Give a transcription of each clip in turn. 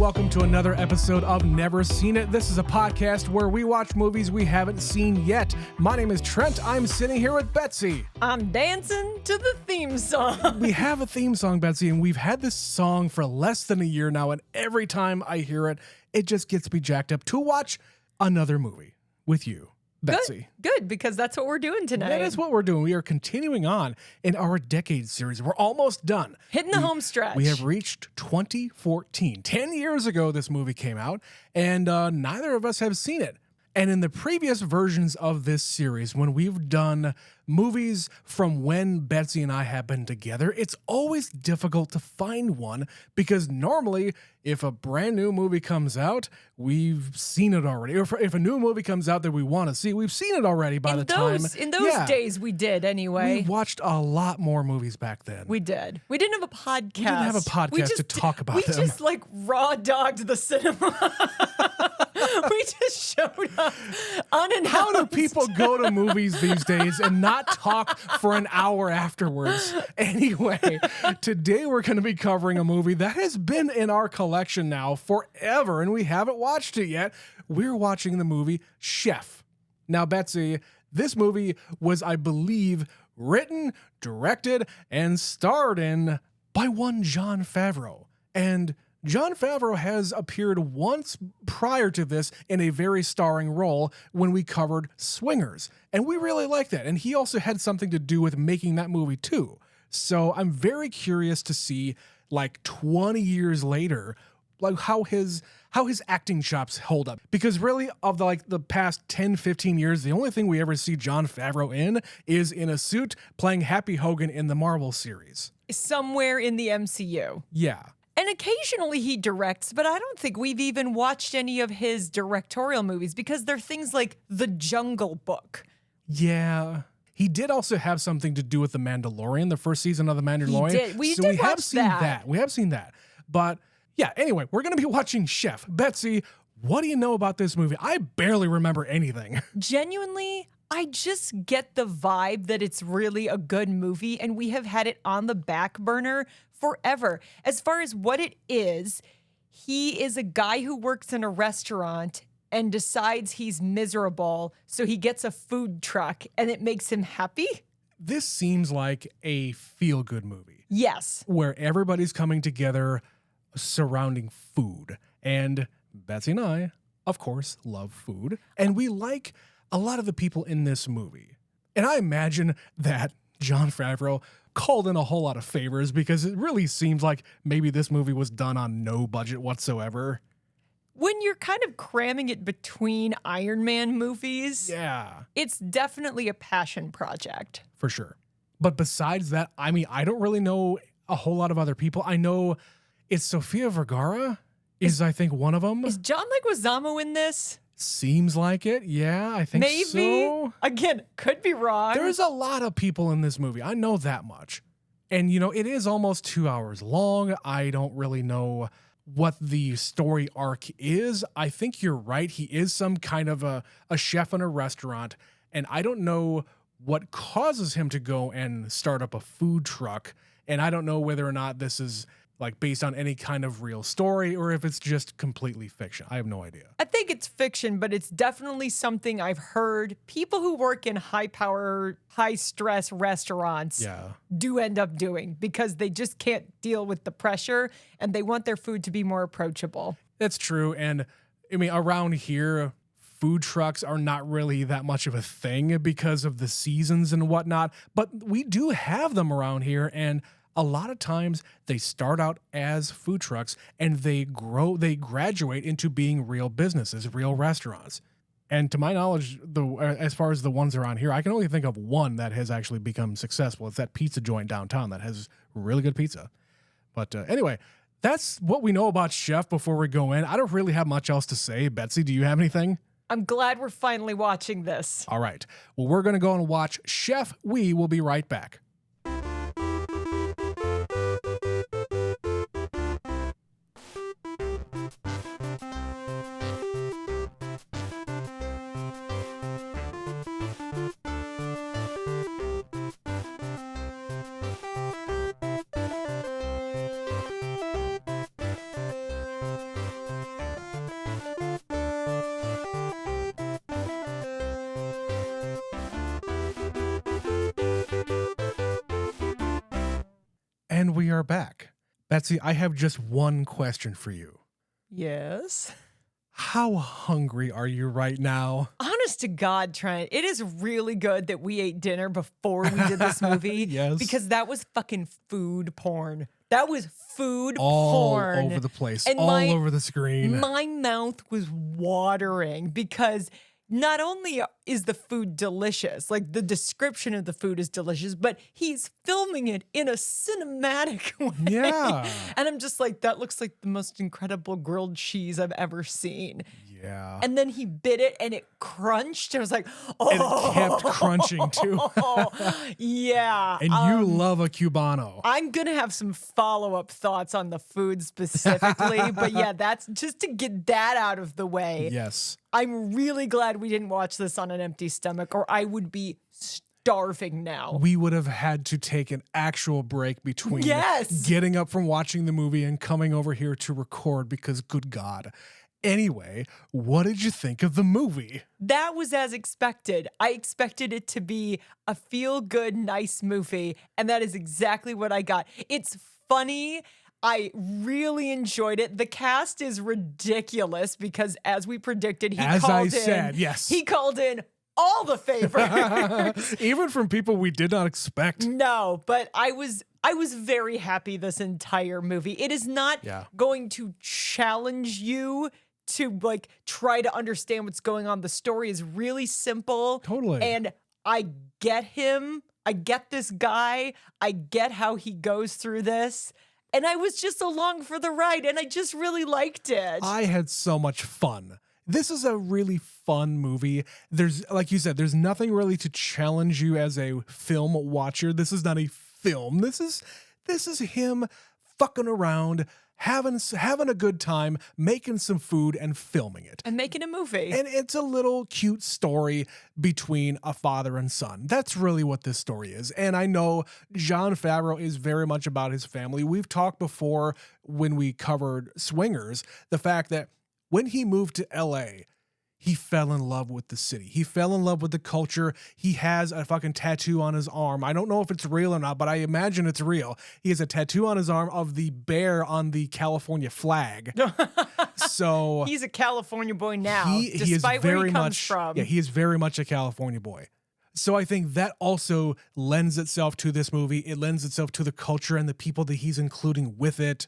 welcome to another episode of Never Seen It. This is a podcast where we watch movies we haven't seen yet. My name is Trent. I'm sitting here with Betsy. I'm dancing to the theme song. We have a theme song, Betsy, and we've had this song for less than a year now, and every time I hear it, it just gets me jacked up to watch another movie with you, Betsy. Good, because that's what we're doing tonight. That is what we're doing. We are continuing on in our decade series. We're almost done. Hitting the home stretch. We have reached 2014. 10 years ago, this movie came out, and neither of us have seen it. And in the previous versions of this series, when we've done movies from when Betsy and I have been together, it's always difficult to find one because normally if a brand new movie comes out, we've seen it already. Or if a new movie comes out that we want to see, we've seen it already by the time. In those days, we did anyway. We watched a lot more movies back then. We did. We didn't have a podcast. We didn't have a podcast to talk about them. We just raw dogged the cinema. We just showed up unannounced. How do people go to movies these days and not talk for an hour afterwards? Anyway, today we're going to be covering a movie that has been in our collection now forever, and we haven't watched it yet. We're watching the movie Chef. Now, Betsy, this movie was, I believe, written, directed, and starred in by one Jon Favreau. And Jon Favreau has appeared once prior to this in a very starring role when we covered Swingers. And we really liked that. And he also had something to do with making that movie too. So I'm very curious to see, 20 years later, how his acting chops hold up. Because really, of the past 10, 15 years, the only thing we ever see Jon Favreau in is in a suit playing Happy Hogan in the Marvel series. Somewhere in the MCU. Yeah. And occasionally he directs, but I don't think we've even watched any of his directorial movies because they're things like The Jungle Book. Yeah. He did also have something to do with The Mandalorian, the first season of The Mandalorian. He did. We have seen that. We have seen that. But yeah, anyway, we're going to be watching Chef. Betsy, what do you know about this movie? I barely remember anything. Genuinely, I just get the vibe that it's really a good movie, and we have had it on the back burner forever. As far as what it is, he is a guy who works in a restaurant and decides he's miserable, so he gets a food truck, and it makes him happy. This seems like a feel-good movie. Yes. Where everybody's coming together surrounding food. And Betsy and I, of course, love food. And we like a lot of the people in this movie. And I imagine that Jon Favreau called in a whole lot of favors because it really seems like maybe this movie was done on no budget whatsoever. When you're kind of cramming it between Iron Man movies, yeah, it's definitely a passion project. For sure. But besides that, I don't really know a whole lot of other people. I know it's Sofia Vergara is I think one of them. Is John Leguizamo in this? Seems like it. Yeah, I think Maybe. so. Again, could be wrong. There's a lot of people in this movie. I know that much. And, it is almost 2 hours long. I don't really know what the story arc is. I think you're right. He is some kind of a chef in a restaurant. And I don't know what causes him to go and start up a food truck. And I don't know whether or not this is based on any kind of real story or if it's just completely fiction. I have no idea. I think it's fiction, but it's definitely something I've heard people who work in high-power, high-stress restaurants do end up doing because they just can't deal with the pressure and they want their food to be more approachable. That's true. And around here, food trucks are not really that much of a thing because of the seasons and whatnot, but we do have them around here, and a lot of times they start out as food trucks and they graduate into being real businesses, real restaurants. And to my knowledge, as far as the ones around here, I can only think of one that has actually become successful. It's that pizza joint downtown that has really good pizza. But anyway, that's what we know about Chef before we go in. I don't really have much else to say. Betsy, do you have anything? I'm glad we're finally watching this. All right. Well, we're going to go and watch Chef. We will be right back. And we are back. Betsy, I have just one question for you. Yes. How hungry are you right now? Honest to God, Trent, it is really good that we ate dinner before we did this movie. Yes. Because that was fucking food porn. That was food All porn. over the place, And all over the screen. My mouth was watering because not only is the food delicious, like the description of the food is delicious, but he's filming it in a cinematic way. Yeah. And I'm just like, that looks like the most incredible grilled cheese I've ever seen. Yeah. And then he bit it and it crunched. And I was like, oh. And it kept crunching too. Yeah. And you love a Cubano. I'm going to have some follow-up thoughts on the food specifically. But yeah, that's just to get that out of the way. Yes. I'm really glad we didn't watch this on an empty stomach or I would be starving now. We would have had to take an actual break between getting up from watching the movie and coming over here to record because good God. Anyway, what did you think of the movie? That was as expected. I expected it to be a feel-good, nice movie, and that is exactly what I got. It's funny. I really enjoyed it. The cast is ridiculous because, as we predicted, he called in all the favorites. Even from people we did not expect. No, but I was very happy this entire movie. It is not going to challenge you to like try to understand what's going on. The story is really simple. Totally. And I get him. I get this guy. I get how he goes through this. And I was just along for the ride and I just really liked it. I had so much fun. This is a really fun movie. There's, like you said, there's nothing really to challenge you as a film watcher. This is not a film. This is him fucking around, having a good time, making some food and filming it. And making a movie. And it's a little cute story between a father and son. That's really what this story is. And I know Jon Favreau is very much about his family. We've talked before when we covered Swingers, the fact that when he moved to LA, he fell in love with the city. He fell in love with the culture. He has a fucking tattoo on his arm. I don't know if it's real or not, but I imagine it's real. He has a tattoo on his arm of the bear on the California flag. So he's a California boy now, he despite is very where he comes much, from. Yeah, he is very much a California boy. So I think that also lends itself to this movie. It lends itself to the culture and the people that he's including with it.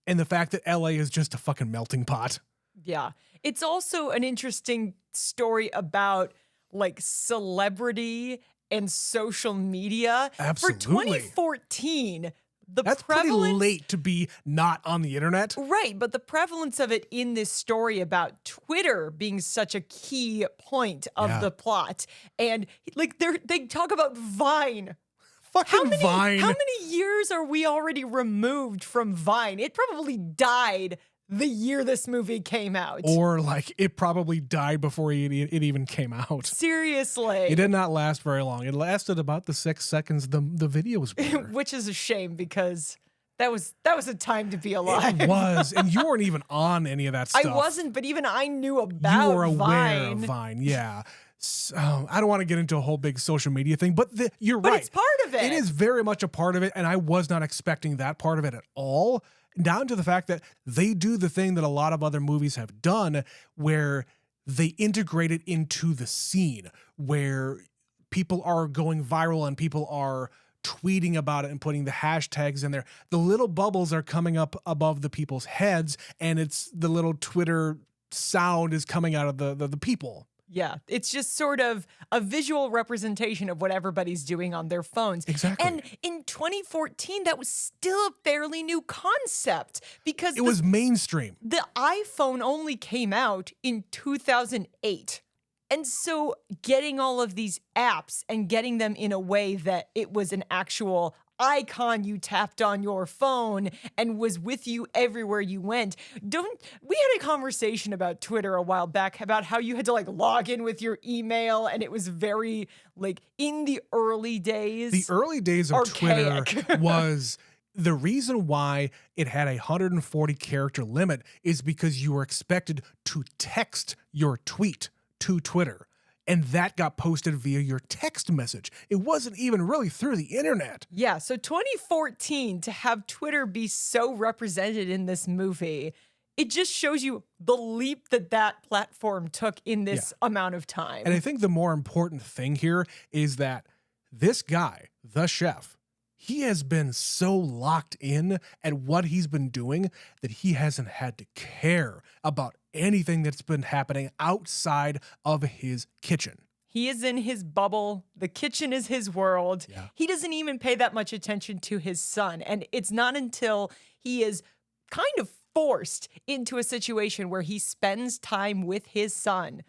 And the fact that LA is just a fucking melting pot. Yeah. It's also an interesting story about like celebrity and social media. Absolutely. For 2014, that's pretty late to be not on the internet. Right, but the prevalence of it in this story about Twitter being such a key point of the plot. And like they talk about Vine. Fucking Vine. How many years are we already removed from Vine? It probably died the year this movie came out. Or like it probably died before it even came out. Seriously. It did not last very long. It lasted about the 6 seconds the videos were. Which is a shame because that was a time to be alive. It was. And you weren't even on any of that stuff. I wasn't, but even I knew about You were aware of Vine. Vine, yeah. So, I don't want to get into a whole big social media thing, but you're right. But it's part of it. It is very much a part of it, and I was not expecting that part of it at all. Down to the fact that they do the thing that a lot of other movies have done where they integrate it into the scene, where people are going viral and people are tweeting about it and putting the hashtags in there. The little bubbles are coming up above the people's heads, and it's the little Twitter sound is coming out of the people. Yeah, it's just sort of a visual representation of what everybody's doing on their phones. Exactly. And in 2014, that was still a fairly new concept because it was mainstream. The iPhone only came out in 2008. And so getting all of these apps and getting them in a way that it was an actual icon you tapped on your phone and was with you everywhere you went. We had a conversation about Twitter a while back about how you had to like log in with your email and it was very like in the early days. The early days of archaic. Twitter was the reason why it had 140 character limit is because you were expected to text your tweet to Twitter. and that got posted via your text message. It wasn't even really through the internet. Yeah, so 2014, to have Twitter be so represented in this movie, it just shows you the leap that platform took in this amount of time. And I think the more important thing here is that this guy, the chef, he has been so locked in at what he's been doing that he hasn't had to care about anything that's been happening outside of his kitchen. He is in his bubble. The kitchen is his world. Yeah. He doesn't even pay that much attention to his son. And it's not until he is kind of forced into a situation where he spends time with his son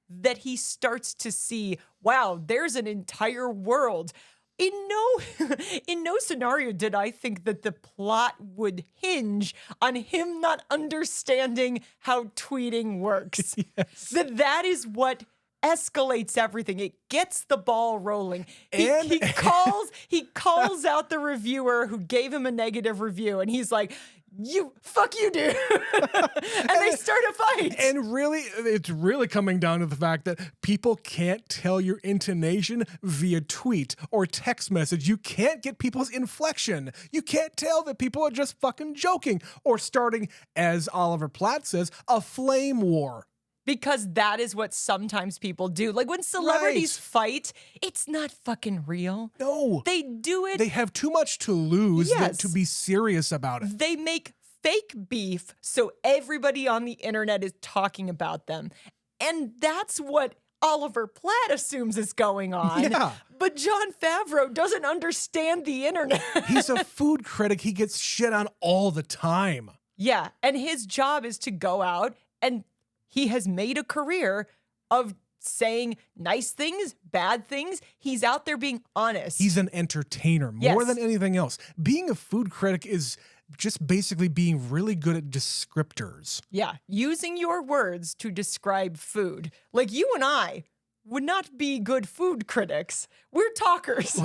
that he starts to see, wow, there's an entire world. In no scenario did I think that the plot would hinge on him not understanding how tweeting works. Yes. That is what escalates everything. It gets the ball rolling. He calls out the reviewer who gave him a negative review, and he's like, fuck you, dude. and they start a fight. And really, it's really coming down to the fact that people can't tell your intonation via tweet or text message. You can't get people's inflection. You can't tell that people are just fucking joking or starting, as Oliver Platt says, a flame war. Because that is what sometimes people do. Like when celebrities fight, it's not fucking real. No. They do it. They have too much to lose to be serious about it. They make fake beef so everybody on the internet is talking about them. And that's what Oliver Platt assumes is going on. Yeah. But Jon Favreau doesn't understand the internet. He's a food critic. He gets shit on all the time. Yeah. And his job is to go out, and he has made a career of saying nice things, bad things. He's out there being honest. He's an entertainer more than anything else. Being a food critic is just basically being really good at descriptors. Yeah, using your words to describe food. Like you and I would not be good food critics. We're talkers.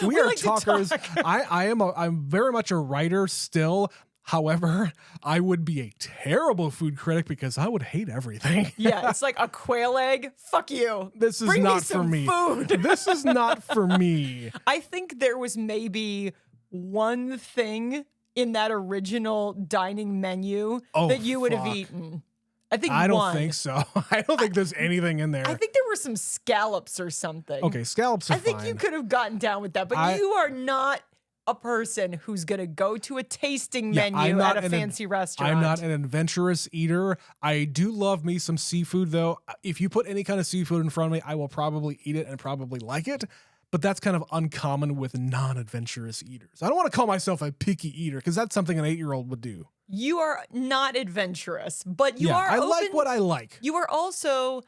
We are like talkers. To talk. I'm very much a writer still. However, I would be a terrible food critic because I would hate everything. Yeah, it's like a quail egg. Fuck you. This is Bring not me some for me. Food. This is not for me. I think there was maybe one thing in that original dining menu that you would have eaten. I don't think so. I don't think there's anything in there. I think there were some scallops or something. Okay, scallops are I think fine. you could have gotten down with that, but you are not a person who's going to go to a tasting menu at a fancy restaurant. I'm not an adventurous eater. I do love me some seafood, though. If you put any kind of seafood in front of me, I will probably eat it and probably like it. But that's kind of uncommon with non-adventurous eaters. I don't want to call myself a picky eater because that's something an 8-year-old would do. You are not adventurous, but you are I open. like what I like. You are also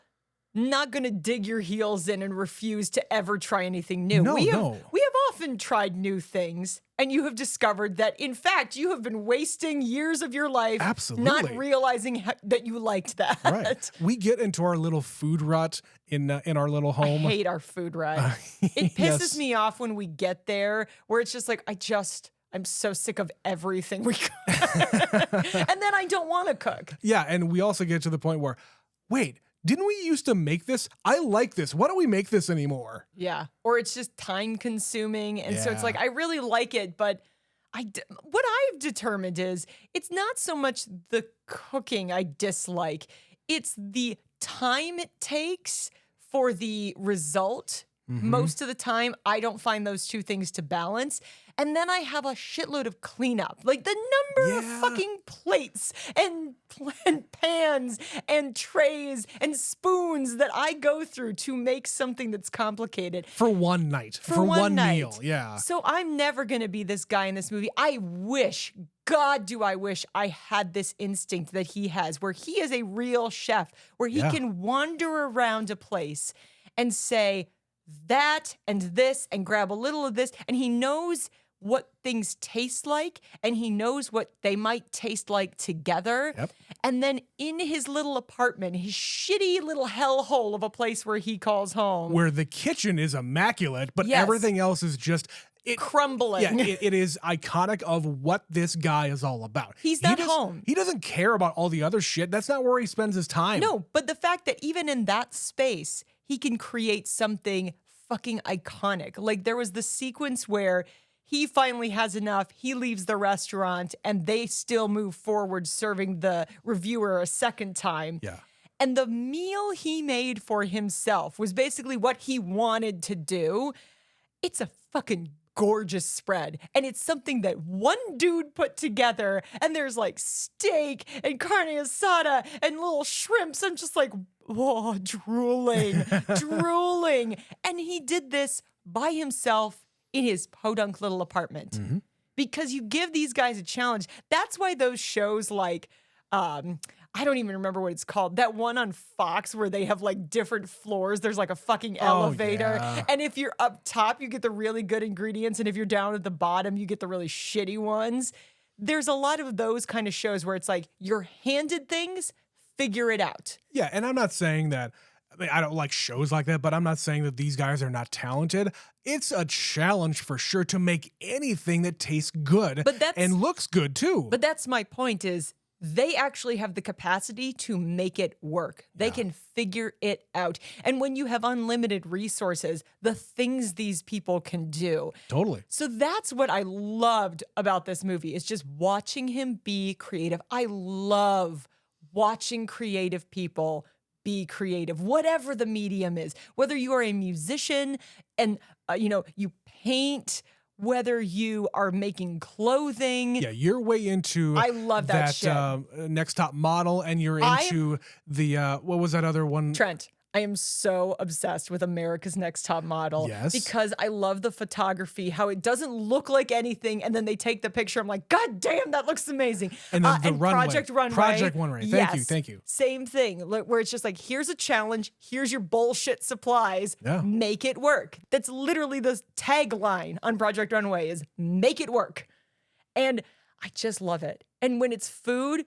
not going to dig your heels in and refuse to ever try anything new. No, we have often tried new things, and you have discovered that, in fact, you have been wasting years of your life not realizing that you liked that. Right. We get into our little food rut in our little home. I hate our food rut. It pisses me off when we get there, where it's just like, I'm so sick of everything we cook. And then I don't want to cook. Yeah, and we also get to the point where, wait, didn't we used to make this? I like this. Why don't we make this anymore? Yeah. Or it's just time consuming. And so it's like, I really like it, but what I've determined is it's not so much the cooking I dislike. It's the time it takes for the result. Mm-hmm. Most of the time, I don't find those two things to balance. And then I have a shitload of cleanup. Like the number of fucking plates and pans and trays and spoons that I go through to make something that's complicated. For one night. For one meal. Yeah. So I'm never going to be this guy in this movie. I wish, God, do I wish I had this instinct that he has, where he is a real chef, where he can wander around a place and say that and this and grab a little of this. And he knows what things taste like, and he knows what they might taste like together. Yep. And then in his little apartment, his shitty little hellhole of a place where he calls home, where the kitchen is immaculate, but everything else is just crumbling. Yeah, it is iconic of what this guy is all about. He's not home. He doesn't care about all the other shit. That's not where he spends his time. No, but the fact that even in that space, he can create something fucking iconic. Like there was the sequence where he finally has enough, he leaves the restaurant, and they still move forward serving the reviewer a second time. Yeah. And the meal he made for himself was basically what he wanted to do. It's a fucking gorgeous spread. And it's something that one dude put together. And there's like steak and carne asada and little shrimps. I'm just like, whoa, drooling, drooling. And he did this by himself in his podunk little apartment. Mm-hmm. Because you give these guys a challenge. That's why those shows like, I don't even remember what it's called. That one on Fox where they have like different floors. There's like a fucking elevator. Yeah. And if you're up top, you get the really good ingredients. And if you're down at the bottom, you get the really shitty ones. There's a lot of those kind of shows where it's like you're handed things, figure it out. Yeah, and I'm not saying that, I mean, I don't like shows like that, but I'm not saying that these guys are not talented. It's a challenge for sure to make anything that tastes good and looks good too. But that's my point is, they actually have the capacity to make it work. They can figure it out. And when you have unlimited resources, the things these people can do. Totally. So that's what I loved about this movie is just watching him be creative. I love watching creative people be creative, whatever the medium is, whether you are a musician and, you paint, whether you are making clothing. Yeah, you're way into I love that shit. Next Top Model, and you're into the, what was that other one? Trent, I am so obsessed with America's Next Top Model. Yes. Because I love the photography, how it doesn't look like anything, and then they take the picture. I'm like, God damn, that looks amazing. And then the runway. Project Runway. Project Runway. Thank you. Same thing, where it's just like, here's a challenge, here's your bullshit supplies, Yeah. make it work. That's literally the tagline on Project Runway is make it work. And I just love it. And when it's food,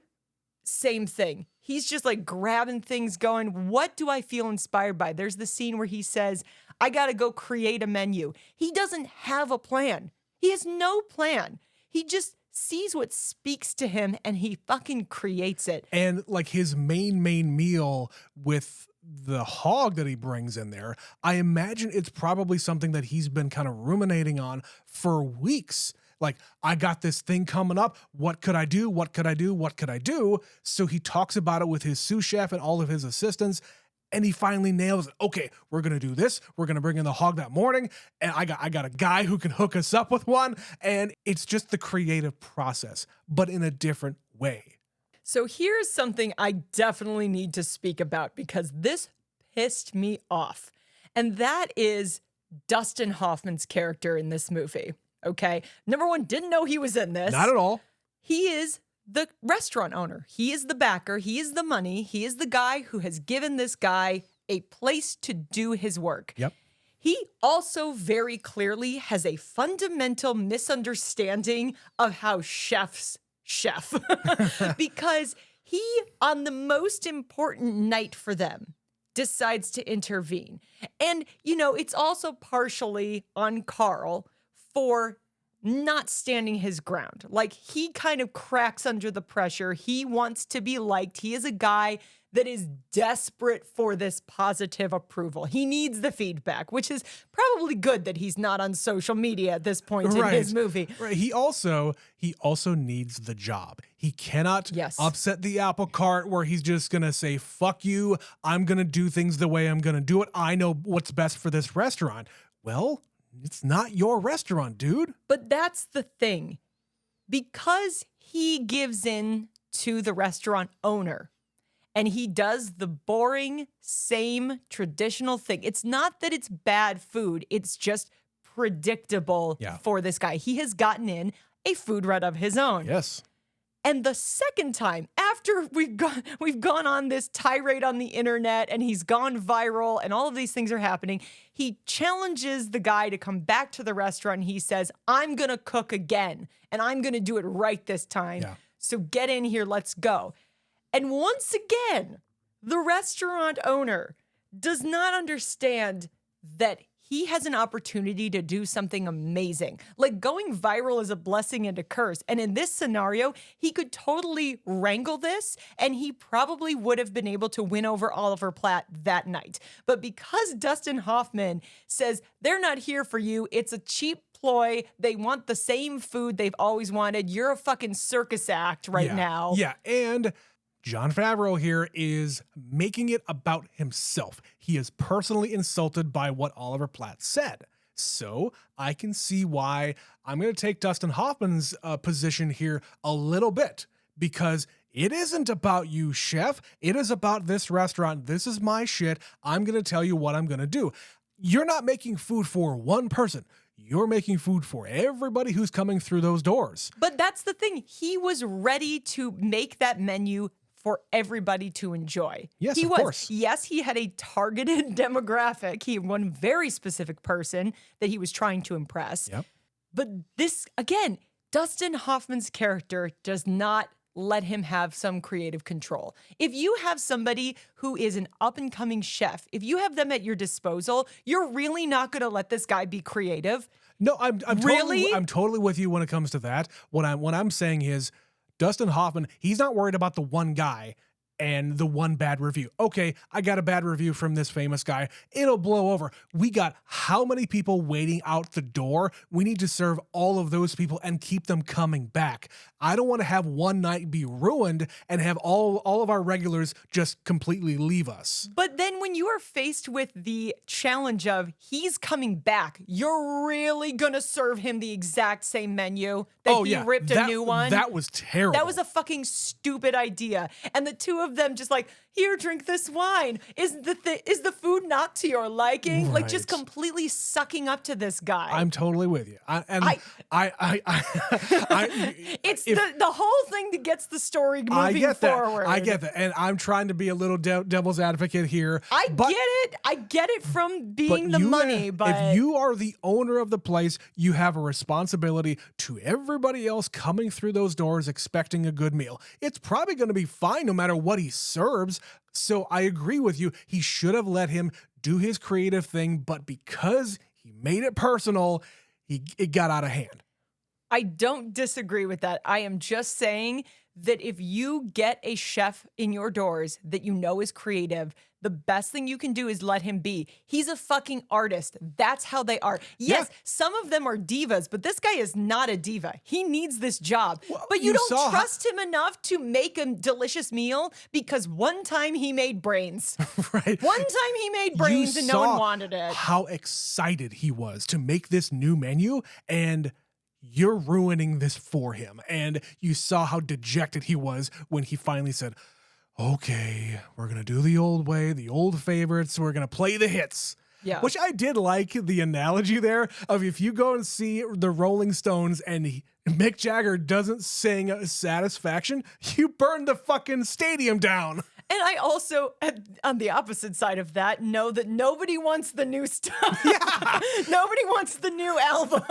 same thing. He's just like grabbing things going, what do I feel inspired by? There's the scene where he says, I got to go create a menu. He doesn't have a plan. He has no plan. He just sees what speaks to him and he fucking creates it. And like his main meal with the hog that he brings in there, I imagine it's probably something that he's been kind of ruminating on for weeks. Like, I got this thing coming up. What could I do? What could I do? What could I do? So he talks about it with his sous chef and all of his assistants. And he finally nails it. Okay, we're going to do this. We're going to bring in the hog that morning. And I got a guy who can hook us up with one. And it's just the creative process, but in a different way. So here's something I definitely need to speak about because this pissed me off. And that is Dustin Hoffman's character in this movie. Okay. Number one, didn't know he was in this. Not at all. He is the restaurant owner. He is the backer. He is the money. He is the guy who has given this guy a place to do his work. Yep. He also very clearly has a fundamental misunderstanding of how chefs chef because he, on the most important night for them, decides to intervene. And, it's also partially on Carl for not standing his ground. Like, he kind of cracks under the pressure. He wants to be liked. He is a guy that is desperate for this positive approval. He needs the feedback, which is probably good that he's not on social media at this point in his movie. Right. He also needs the job. He cannot upset the apple cart where he's just going to say, fuck you. I'm going to do things the way I'm going to do it. I know what's best for this restaurant. Well, it's not your restaurant, dude. But that's the thing. Because he gives in to the restaurant owner and he does the boring, same traditional thing. It's not that it's bad food. It's just predictable for this guy. He has gotten in a food rut of his own. Yes. And the second time, after we've gone on this tirade on the internet and he's gone viral and all of these things are happening, he challenges the guy to come back to the restaurant. And he says, I'm going to cook again and I'm going to do it right this time. Yeah. So get in here, let's go. And once again, the restaurant owner does not understand that he has an opportunity to do something amazing. Like going viral is a blessing and a curse. And in this scenario, he could totally wrangle this and he probably would have been able to win over Oliver Platt that night. But because Dustin Hoffman says they're not here for you, it's a cheap ploy. They want the same food they've always wanted. You're a fucking circus act right now. Yeah, and Jon Favreau here is making it about himself. He is personally insulted by what Oliver Platt said. So I can see why I'm going to take Dustin Hoffman's position here a little bit, because it isn't about you, chef. It is about this restaurant. This is my shit. I'm going to tell you what I'm going to do. You're not making food for one person. You're making food for everybody who's coming through those doors. But that's the thing. He was ready to make that menu for everybody to enjoy. Yes, he of was. course. Yes, he had a targeted demographic. He had one very specific person that he was trying to impress. Yep. But this, again, Dustin Hoffman's character does not let him have some creative control. If you have somebody who is an up-and-coming chef, if you have them at your disposal, you're really not going to let this guy be creative. No, I'm Really? totally with you when it comes to that. What I'm saying is, Dustin Hoffman, he's not worried about the one guy and the one bad review. Okay, I got a bad review from this famous guy. It'll blow over. We got how many people waiting out the door? We need to serve all of those people and keep them coming back. I don't want to have one night be ruined and have all of our regulars just completely leave us. But then when you are faced with the challenge of he's coming back, you're really going to serve him the exact same menu that he ripped a new one? That was terrible. That was a fucking stupid idea. And the two of them just like, here, drink this wine. Is the food not to your liking? Like just Right. completely sucking up to this guy. I'm totally with you. It's the whole thing that gets the story moving I get forward. that. I get that. And I'm trying to be a little devil's advocate here. I but, get it. I get it from being but the you- money, but if you are the owner of the place, you have a responsibility to everybody else coming through those doors expecting a good meal. It's probably going to be fine no matter what he serves. So I agree with you. He should have let him do his creative thing, but because he made it personal, it got out of hand. I don't disagree with that. I am just saying that if you get a chef in your doors that you know is creative, the best thing you can do is let him be. He's a fucking artist. That's how they are. Yes, some of them are divas, but this guy is not a diva. He needs this job. But you don't trust him enough to make a delicious meal because one time he made brains. Right. One time he made brains and no one wanted it. How excited he was to make this new menu, and you're ruining this for him. And you saw how dejected he was when he finally said, okay, we're going to do the old way, the old favorites. We're going to play the hits. Yeah. Which I did like the analogy there of if you go and see the Rolling Stones and Mick Jagger doesn't sing Satisfaction, you burn the fucking stadium down. And I also, on the opposite side of that, know that nobody wants the new stuff. Yeah. Nobody wants the new album.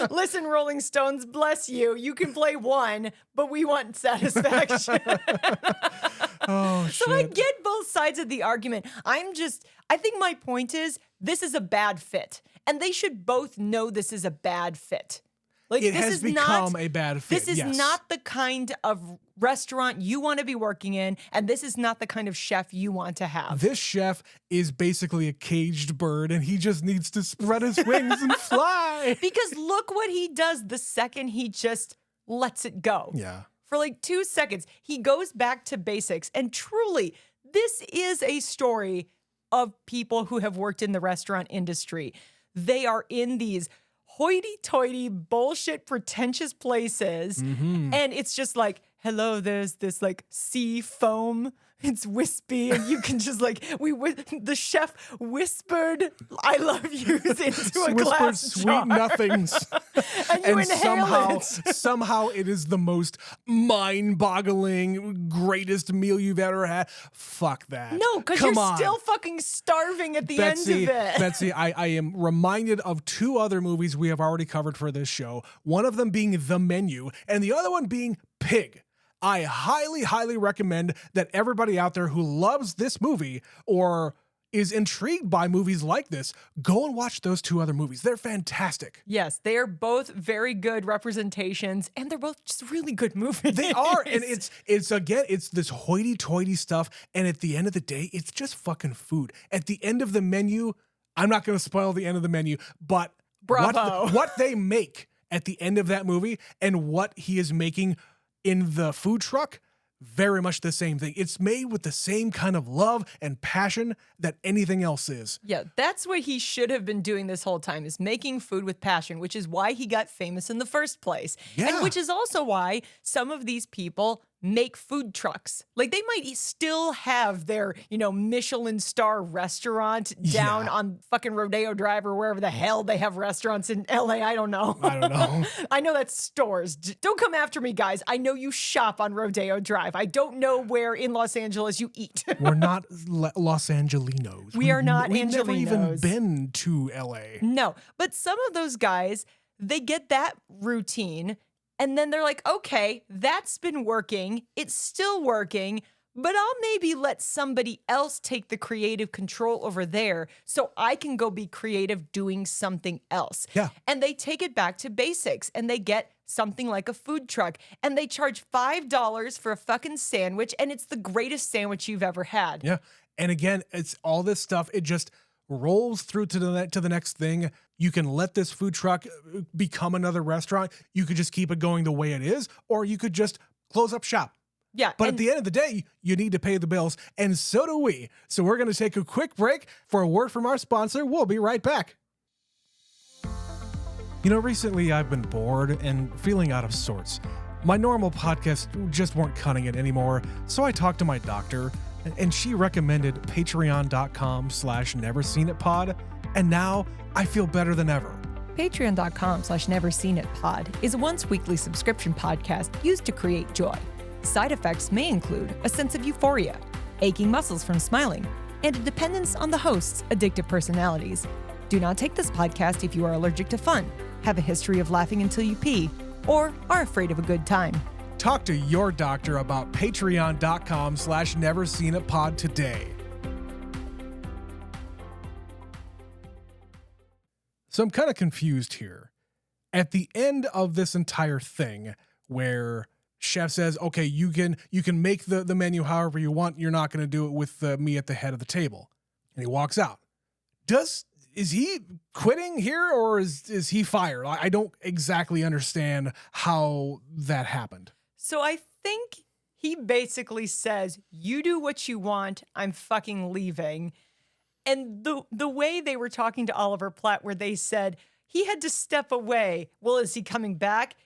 Listen, Rolling Stones, bless you. You can play one, but we want Satisfaction. Oh, shit. So I get both sides of the argument. I think my point is this is a bad fit. And they should both know this is a bad fit. Like, It this has is become not, a bad fit. This is yes. not the kind of restaurant you want to be working in, and this is not the kind of chef you want to have. This chef is basically a caged bird, and he just needs to spread his wings and fly. Because look what he does the second he just lets it go. Yeah. For like 2 seconds, he goes back to basics. And truly, this is a story of people who have worked in the restaurant industry. They are in these hoity-toity, bullshit, pretentious places. Mm-hmm. And it's just like, hello, there's this like sea foam. It's wispy, and you can just like, the chef whispered, I love yous into a glass sweet jar. nothings. And you And inhale somehow it is the most mind-boggling, greatest meal you've ever had. Fuck that. No, because Come you're on. still fucking starving at the end of it. Betsy, I am reminded of two other movies we have already covered for this show. One of them being The Menu, and the other one being Pig. I highly, highly recommend that everybody out there who loves this movie or is intrigued by movies like this, go and watch those 2 other movies. They're fantastic. Yes, they are both very good representations, and they're both just really good movies. They are, and it's this hoity-toity stuff, and at the end of the day, it's just fucking food. At the end of the menu, I'm not going to spoil the end of the menu, but Bravo. what they make at the end of that movie and what he is making in the food truck, very much the same thing. It's made with the same kind of love and passion that anything else is. Yeah, that's what he should have been doing this whole time, is making food with passion, which is why he got famous in the first place. Yeah. And which is also why some of these people make food trucks. Like, they might still have their, Michelin star restaurant down on fucking Rodeo Drive or wherever the hell they have restaurants in LA. I don't know. I know that's stores. Don't come after me, guys. I know you shop on Rodeo Drive. I don't know where in Los Angeles you eat. We're not Los Angelinos. We are not We've Angelinos. never even been to LA. No, but some of those guys, they get that routine and then they're like, okay, that's been working. It's still working, but I'll maybe let somebody else take the creative control over there so I can go be creative doing something else. Yeah. And they take it back to basics and they get something like a food truck and they charge $5 for a fucking sandwich and it's the greatest sandwich you've ever had. Yeah. And again, it's all this stuff. It just rolls through to the next thing. You can let this food truck become another restaurant. You could just keep it going the way it is, or you could just close up shop. Yeah. But at the end of the day, you need to pay the bills, and so do we. So we're going to take a quick break for a word from our sponsor. We'll be right back. Recently I've been bored and feeling out of sorts. My normal podcasts just weren't cutting it anymore, so I talked to my doctor, and she recommended patreon.com/neverseenitpod, and now I feel better than ever. Patreon.com/neverseenitpod is a once-weekly subscription podcast used to create joy. Side effects may include a sense of euphoria, aching muscles from smiling, and a dependence on the host's addictive personalities. Do not take this podcast if you are allergic to fun, have a history of laughing until you pee, or are afraid of a good time. Talk to your doctor about patreon.com/neverseenitpod today. So I'm kind of confused here. At the end of this entire thing, where chef says, okay, you can make the menu however you want, you're not going to do it with me at the head of the table. And he walks out. Is he quitting here, or is he fired? I don't exactly understand how that happened. So I think he basically says, you do what you want, I'm fucking leaving. And the way they were talking to Oliver Platt, where they said he had to step away. Well, is he coming back?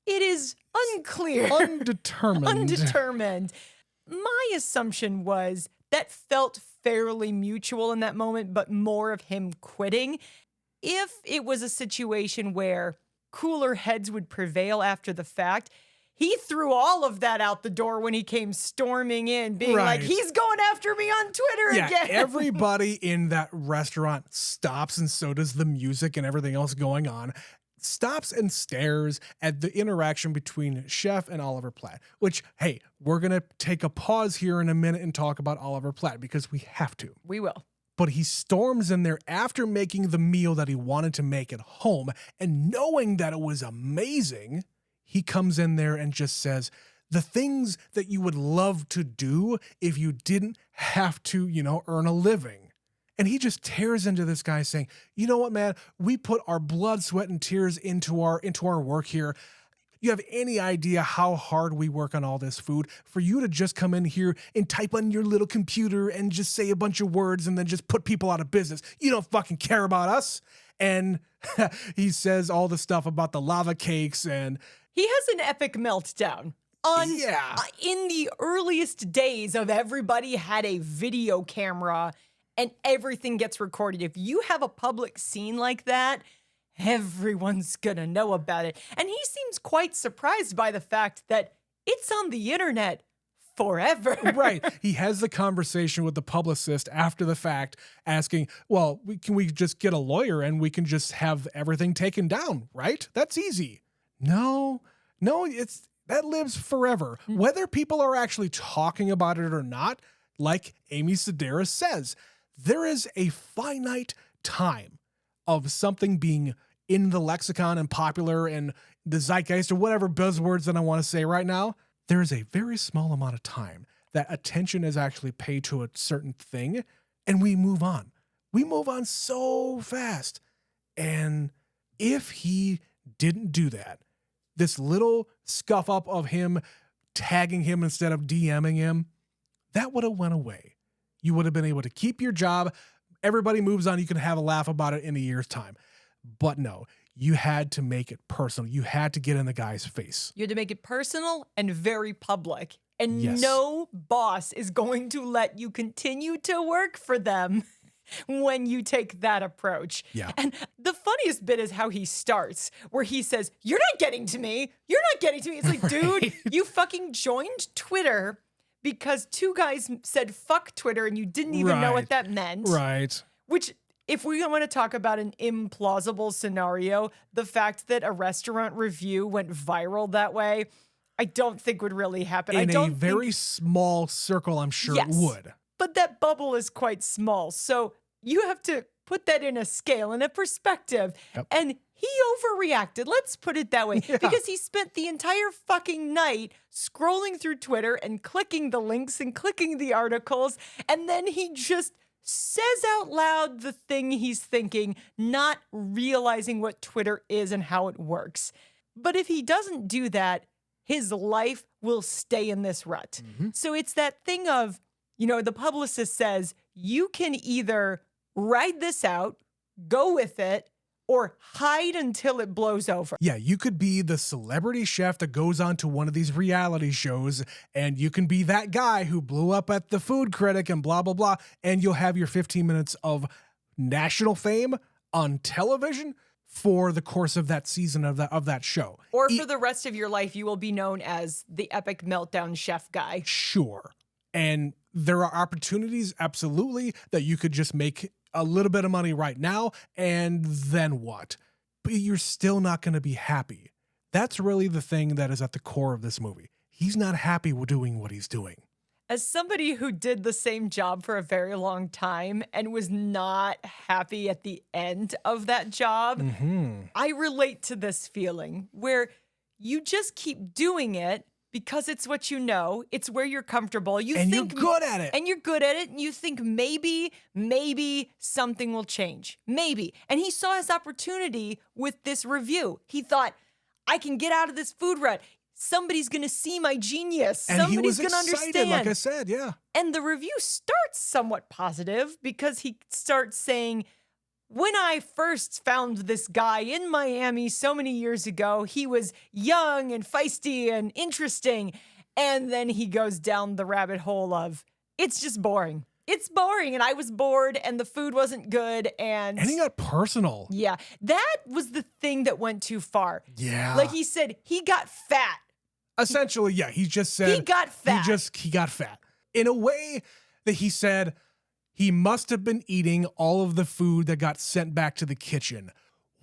It is unclear. Undetermined. My assumption was that felt fairly mutual in that moment, but more of him quitting. If it was a situation where cooler heads would prevail after the fact, he threw all of that out the door when he came storming in, being like, he's going after me on Twitter again. Everybody in that restaurant stops, and so does the music and everything else going on. Stops and stares at the interaction between Chef and Oliver Platt, which, hey, we're going to take a pause here in a minute and talk about Oliver Platt because we have to. We will. But he storms in there after making the meal that he wanted to make at home, and knowing that it was amazing, he comes in there and just says the things that you would love to do if you didn't have to, earn a living. And he just tears into this guy saying, you know what, man, we put our blood, sweat, and tears into our work here. You have any idea how hard we work on all this food? For you to just come in here and type on your little computer and just say a bunch of words and then just put people out of business. You don't fucking care about us. And he says all the stuff about the lava cakes, and he has an epic meltdown. In the earliest days of everybody had a video camera and everything gets recorded. If you have a public scene like that, everyone's gonna know about it. And he seems quite surprised by the fact that it's on the internet forever. Right. He has the conversation with the publicist after the fact, asking, well, can we just get a lawyer and we can just have everything taken down, right? That's easy. No, that lives forever. Whether people are actually talking about it or not, like Amy Sedaris says, there is a finite time of something being in the lexicon and popular and the zeitgeist or whatever buzzwords that I want to say right now. There is a very small amount of time that attention is actually paid to a certain thing, and we move on. We move on so fast. And if he didn't do that, this little scuff up of him tagging him instead of DMing him, that would have went away. You would have been able to keep your job. Everybody moves on. You can have a laugh about it in a year's time. But no, you had to make it personal. You had to get in the guy's face. You had to make it personal and very public. And Yes. no boss is going to let you continue to work for them when you take that approach. Yeah. And the funniest bit is how he starts, where he says, "You're not getting to me. You're not getting to me." It's like, dude, you fucking joined Twitter because two guys said fuck Twitter and you didn't even know what that meant. Right. Which, if we want to talk about an implausible scenario, the fact that a restaurant review went viral that way, I don't think would really happen. In I don't a very small circle, I'm sure Yes. it would. But that bubble is quite small. So you have to put that in a scale and a perspective. Yep. And he overreacted. Let's put it that way. Yeah. Because he spent the entire fucking night scrolling through Twitter and clicking the links and clicking the articles. And then he just says out loud the thing he's thinking, not realizing what Twitter is and how it works. But if he doesn't do that, his life will stay in this rut. Mm-hmm. So it's that thing of, the publicist says, you can either ride this out, go with it, or hide until it blows over. Yeah, you could be the celebrity chef that goes on to one of these reality shows, and you can be that guy who blew up at the Food Critic and blah, blah, blah, and you'll have your 15 minutes of national fame on television for the course of that season of that show. Or for the rest of your life, you will be known as the epic meltdown chef guy. Sure. And there are opportunities, absolutely, that you could just make a little bit of money right now, and then what? But you're still not going to be happy. That's really the thing that is at the core of this movie. He's not happy with doing what he's doing. As somebody who did the same job for a very long time and was not happy at the end of that job, I relate to this feeling where you just keep doing it because it's what you know, it's where you're comfortable. And you're good at it. And you're good at it, and you think maybe something will change. Maybe. And he saw his opportunity with this review. He thought, I can get out of this food rut. Somebody's going to see my genius. And Somebody's he was going to excited, understand. like I said, yeah. And the review starts somewhat positive because he starts saying, when I first found this guy in Miami so many years ago, he was young and feisty and interesting. And then he goes down the rabbit hole of, it's just boring. It's boring. And I was bored and the food wasn't good. And he got personal. Yeah, that was the thing that went too far. Yeah. Like he said, he got fat. Essentially, yeah, he just said He got fat. He got fat. In a way that he said he must have been eating all of the food that got sent back to the kitchen.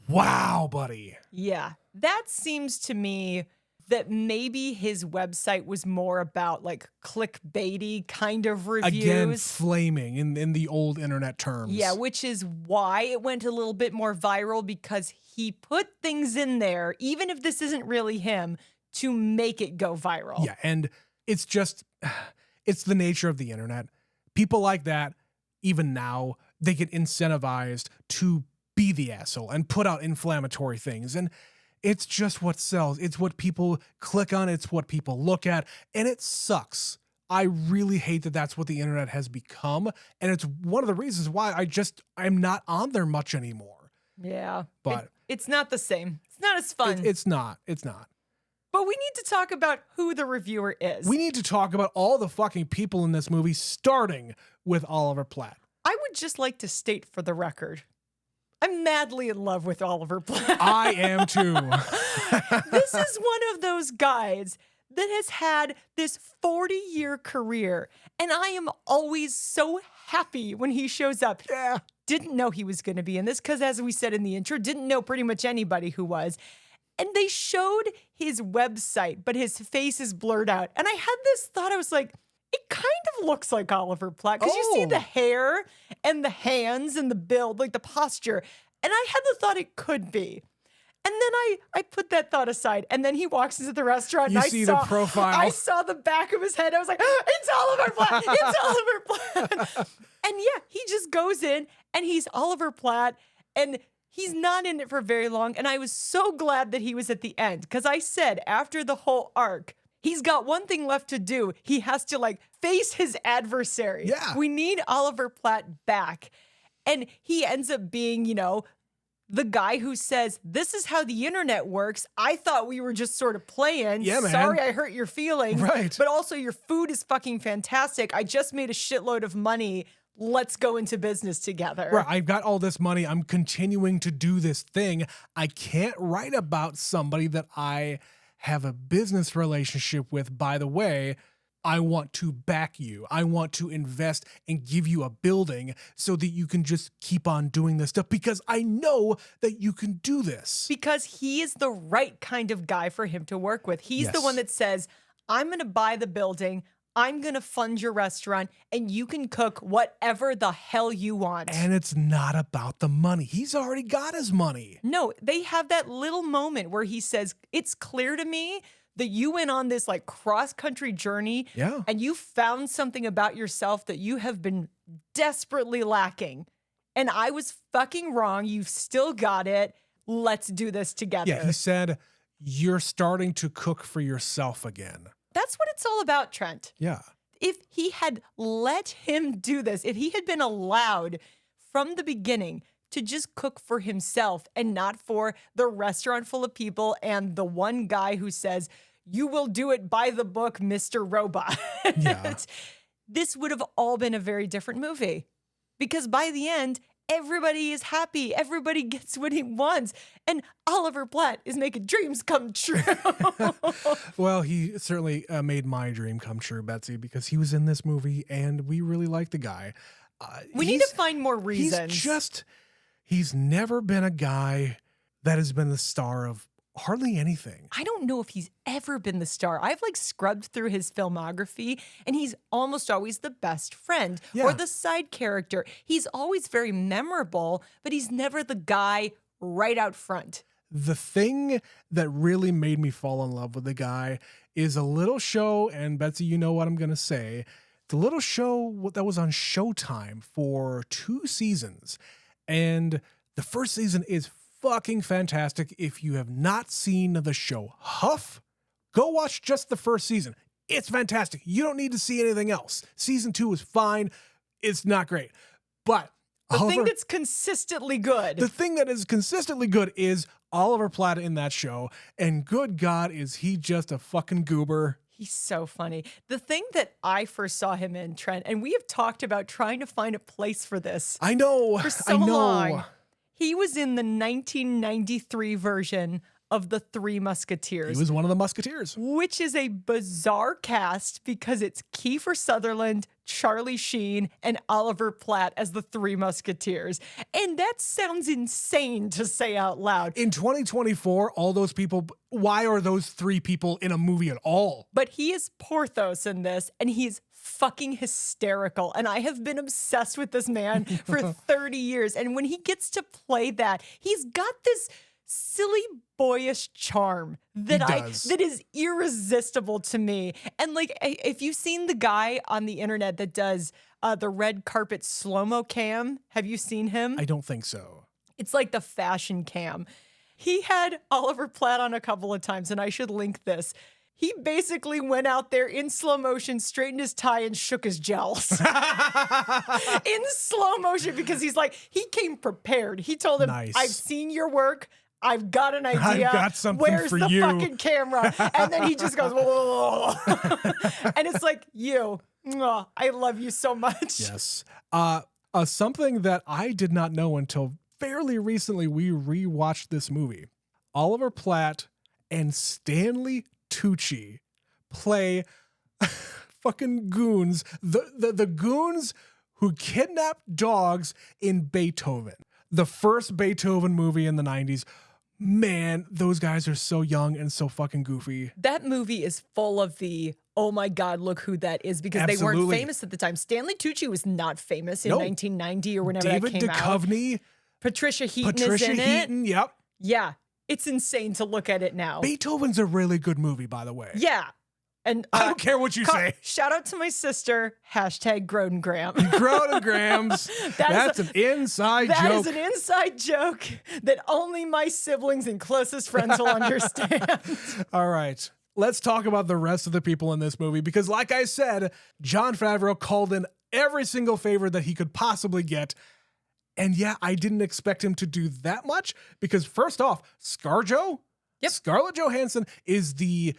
Wow, buddy. Yeah, that seems to me that maybe his website was more about like clickbaity kind of reviews. Again, flaming in the old internet terms. Yeah, which is why it went a little bit more viral, because he put things in there, even if this isn't really him, to make it go viral. Yeah, and it's the nature of the internet. People like that, even now, they get incentivized to be the asshole and put out inflammatory things. And it's just what sells. It's what people click on. It's what people look at. And it sucks. I really hate that that's what the internet has become. And it's one of the reasons why I'm not on there much anymore. Yeah. But it's not the same. It's not as fun. It's not. But we need to talk about who the reviewer is. We need to talk about all the fucking people in this movie, starting with Oliver Platt. I would just like to state for the record, I'm madly in love with Oliver Platt. I am too. This is one of those guys that has had this 40-year career, and I am always so happy when he shows up. Yeah. Didn't know he was going to be in this because, as we said in the intro, didn't know pretty much anybody who was. And they showed his website, but his face is blurred out. And I had this thought, I was like, It kind of looks like Oliver Platt because you see the hair and the hands and the build, like the posture. And I had the thought it could be. And then I put that thought aside. And then he walks into the restaurant You and see the profile. I saw the back of his head. I was like, it's Oliver Platt. It's Oliver Platt. And yeah, he just goes in and he's Oliver Platt. And he's not in it for very long. And I was so glad that he was at the end. Because I said after the whole arc, he's got one thing left to do. He has to like face his adversary. Yeah. We need Oliver Platt back. And he ends up being, you know, the guy who says, this is how the internet works. I thought we were just sort of playing. Yeah, man. Sorry I hurt your feelings. Right. But also your food is fucking fantastic. I just made a shitload of money. Let's go into business together. Right, I've got all this money. I'm continuing to do this thing. I can't write about somebody that I have a business relationship with. By the way, I want to back you. I want to invest and give you a building so that you can just keep on doing this stuff because I know that you can do this. Because he is the right kind of guy for him to work with. He's the Yes. one that says, I'm going to buy the building. I'm going to fund your restaurant and you can cook whatever the hell you want. And it's not about the money. He's already got his money. No, they have that little moment where he says, it's clear to me that you went on this like cross-country journey Yeah. and you found something about yourself that you have been desperately lacking. And I was fucking wrong. You've still got it. Let's do this together. Yeah, he said, you're starting to cook for yourself again. That's what it's all about, Trent. Yeah. If he had let him do this, if he had been allowed from the beginning to just cook for himself and not for the restaurant full of people and the one guy who says, you will do it by the book, Mr. Robot. Yeah. This would have all been a very different movie because by the end, everybody is happy. Everybody gets what he wants. And Oliver Platt is making dreams come true. Well, he certainly made my dream come true, Betsy, because he was in this movie and we really like the guy. We need to find more reasons. He's never been a guy that has been the star of hardly anything. I don't know if he's ever been the star. I've like scrubbed through his filmography and he's almost always the best friend or the side character. He's always very memorable, but he's never the guy right out front. The thing that really made me fall in love with the guy is a little show, and Betsy, you know what I'm going to say. The little show that was on Showtime for 2 seasons. And the first season is fucking fantastic. If you have not seen the show Huff, go watch just the first season. It's fantastic. You don't need to see anything else. Season 2 is fine. It's not great. But the thing that's consistently good. The thing that is consistently good is Oliver Platt in that show. And good God, is he just a fucking goober. He's so funny. The thing that I first saw him in, Trent, and we have talked about trying to find a place for this. I know. For so long. He was in the 1993 version of The Three Musketeers. He was one of the Musketeers. Which is a bizarre cast because it's Kiefer Sutherland, Charlie Sheen, and Oliver Platt as the Three Musketeers. And that sounds insane to say out loud. In 2024, all those people, why are those 3 people in a movie at all? But he is Porthos in this, and he's fucking hysterical. And I have been obsessed with this man for 30 years. And when he gets to play that, he's got this silly boyish charm that is irresistible to me. And like, if you've seen the guy on the internet that does the red carpet slow-mo cam, have you seen him? I don't think so. It's like the fashion cam. He had Oliver Platt on a couple of times, and I should link this. He basically went out there in slow motion, straightened his tie, and shook his gels. In slow motion, because he's like, he came prepared. He told him, Nice. I've seen your work. I've got an idea. I've got something Where's for the you? fucking camera? And then he just goes, whoa. And it's like, I love you so much. Yes. Something that I did not know until fairly recently, we rewatched this movie. Oliver Platt and Stanley Tucci play fucking goons, the goons who kidnapped dogs in Beethoven, the first Beethoven movie in the 90s. Man, those guys are so young and so fucking goofy. That movie is full of the, oh my God, look who that is, because they weren't Absolutely. famous at the time. Stanley Tucci was not famous in Nope. 1990 or whenever David that came out. Duchovny, Patricia Heaton is Patricia in it. Heaton, yep. Yeah, it's insane to look at it now. Beethoven's a really good movie, by the way. Yeah. And I don't care what you say. Shout out to my sister, hashtag Grodengram. Grodengrams. That's an inside joke. That is an inside joke that only my siblings and closest friends will understand. All right. Let's talk about the rest of the people in this movie because, like I said, Jon Favreau called in every single favor that he could possibly get. And yeah, I didn't expect him to do that much because, first off, ScarJo, Scarlett Johansson is the...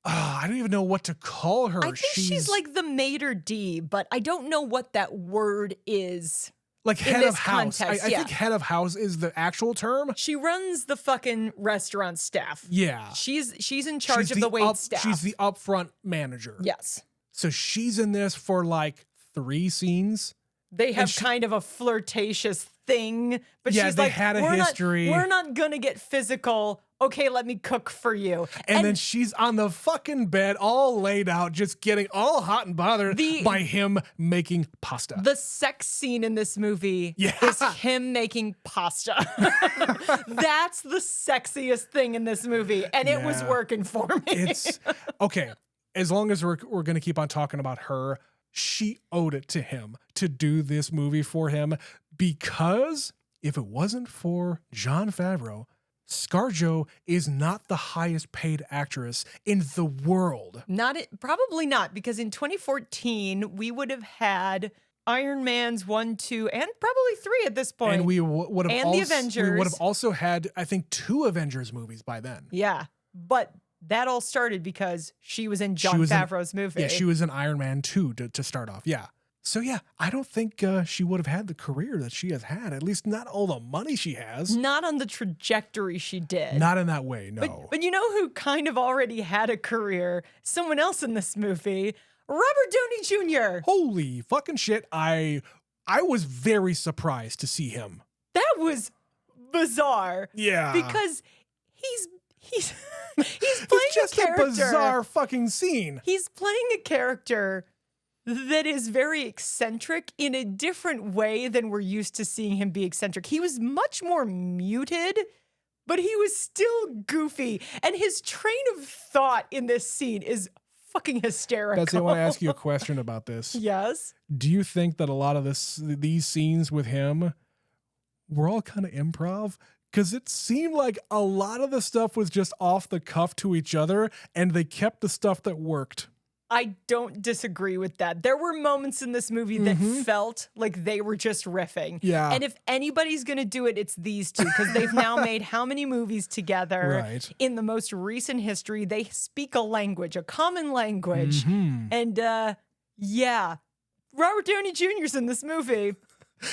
I don't even know what to call her. I think she's like the maitre d', but I don't know what that word is. Like head of house. I Context, yeah. think head of house is the actual term. She runs the fucking restaurant staff. Yeah. She's in charge of the wait staff. She's the upfront manager. Yes. So she's in this for like 3 scenes. They have kind of a flirtatious thing, but yeah, she's they like, had a we're history. We're not gonna get physical. Okay, let me cook for you. And then she's on the fucking bed, all laid out, just getting all hot and bothered by him making pasta. The sex scene in this movie is him making pasta. That's the sexiest thing in this movie, and it was working for me. It's okay. As long as we're going to keep on talking about her, she owed it to him to do this movie for him because if it wasn't for Jon Favreau, ScarJo is not the highest paid actress in the world. Probably not, because in 2014, we would have had Iron Man's 1, 2, and probably 3 at this point. And we would have the Avengers. We would have also had, I think, 2 Avengers movies by then. Yeah, but that all started because she was in Jon Favreau's movie. Yeah, she was in Iron Man 2 to start off. Yeah. So yeah, I don't think she would have had the career that she has had, at least not all the money she has. Not on the trajectory she did. Not in that way, no. But you know who kind of already had a career? Someone else in this movie, Robert Downey Jr. Holy fucking shit. I was very surprised to see him. That was bizarre. Yeah. Because he's playing just a character. A bizarre fucking scene. He's playing a character that is very eccentric in a different way than we're used to seeing him be eccentric. He was much more muted, but he was still goofy. And his train of thought in this scene is fucking hysterical. Betsy, I want to ask you a question about this. Yes? Do you think that a lot of these scenes with him were all kind of improv? Because it seemed like a lot of the stuff was just off the cuff to each other, and they kept the stuff that worked. I don't disagree with that. There were moments in this movie that felt like they were just riffing. Yeah. And if anybody's going to do it, it's these two, because they've now made how many movies together in the most recent history? They speak a language, a common language. And yeah, Robert Downey Jr.'s in this movie.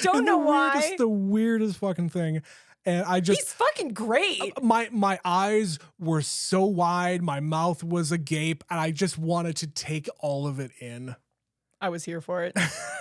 Don't know why. The weirdest fucking thing. And he's fucking great. My eyes were so wide, my mouth was agape, and I just wanted to take all of it in. I was here for it.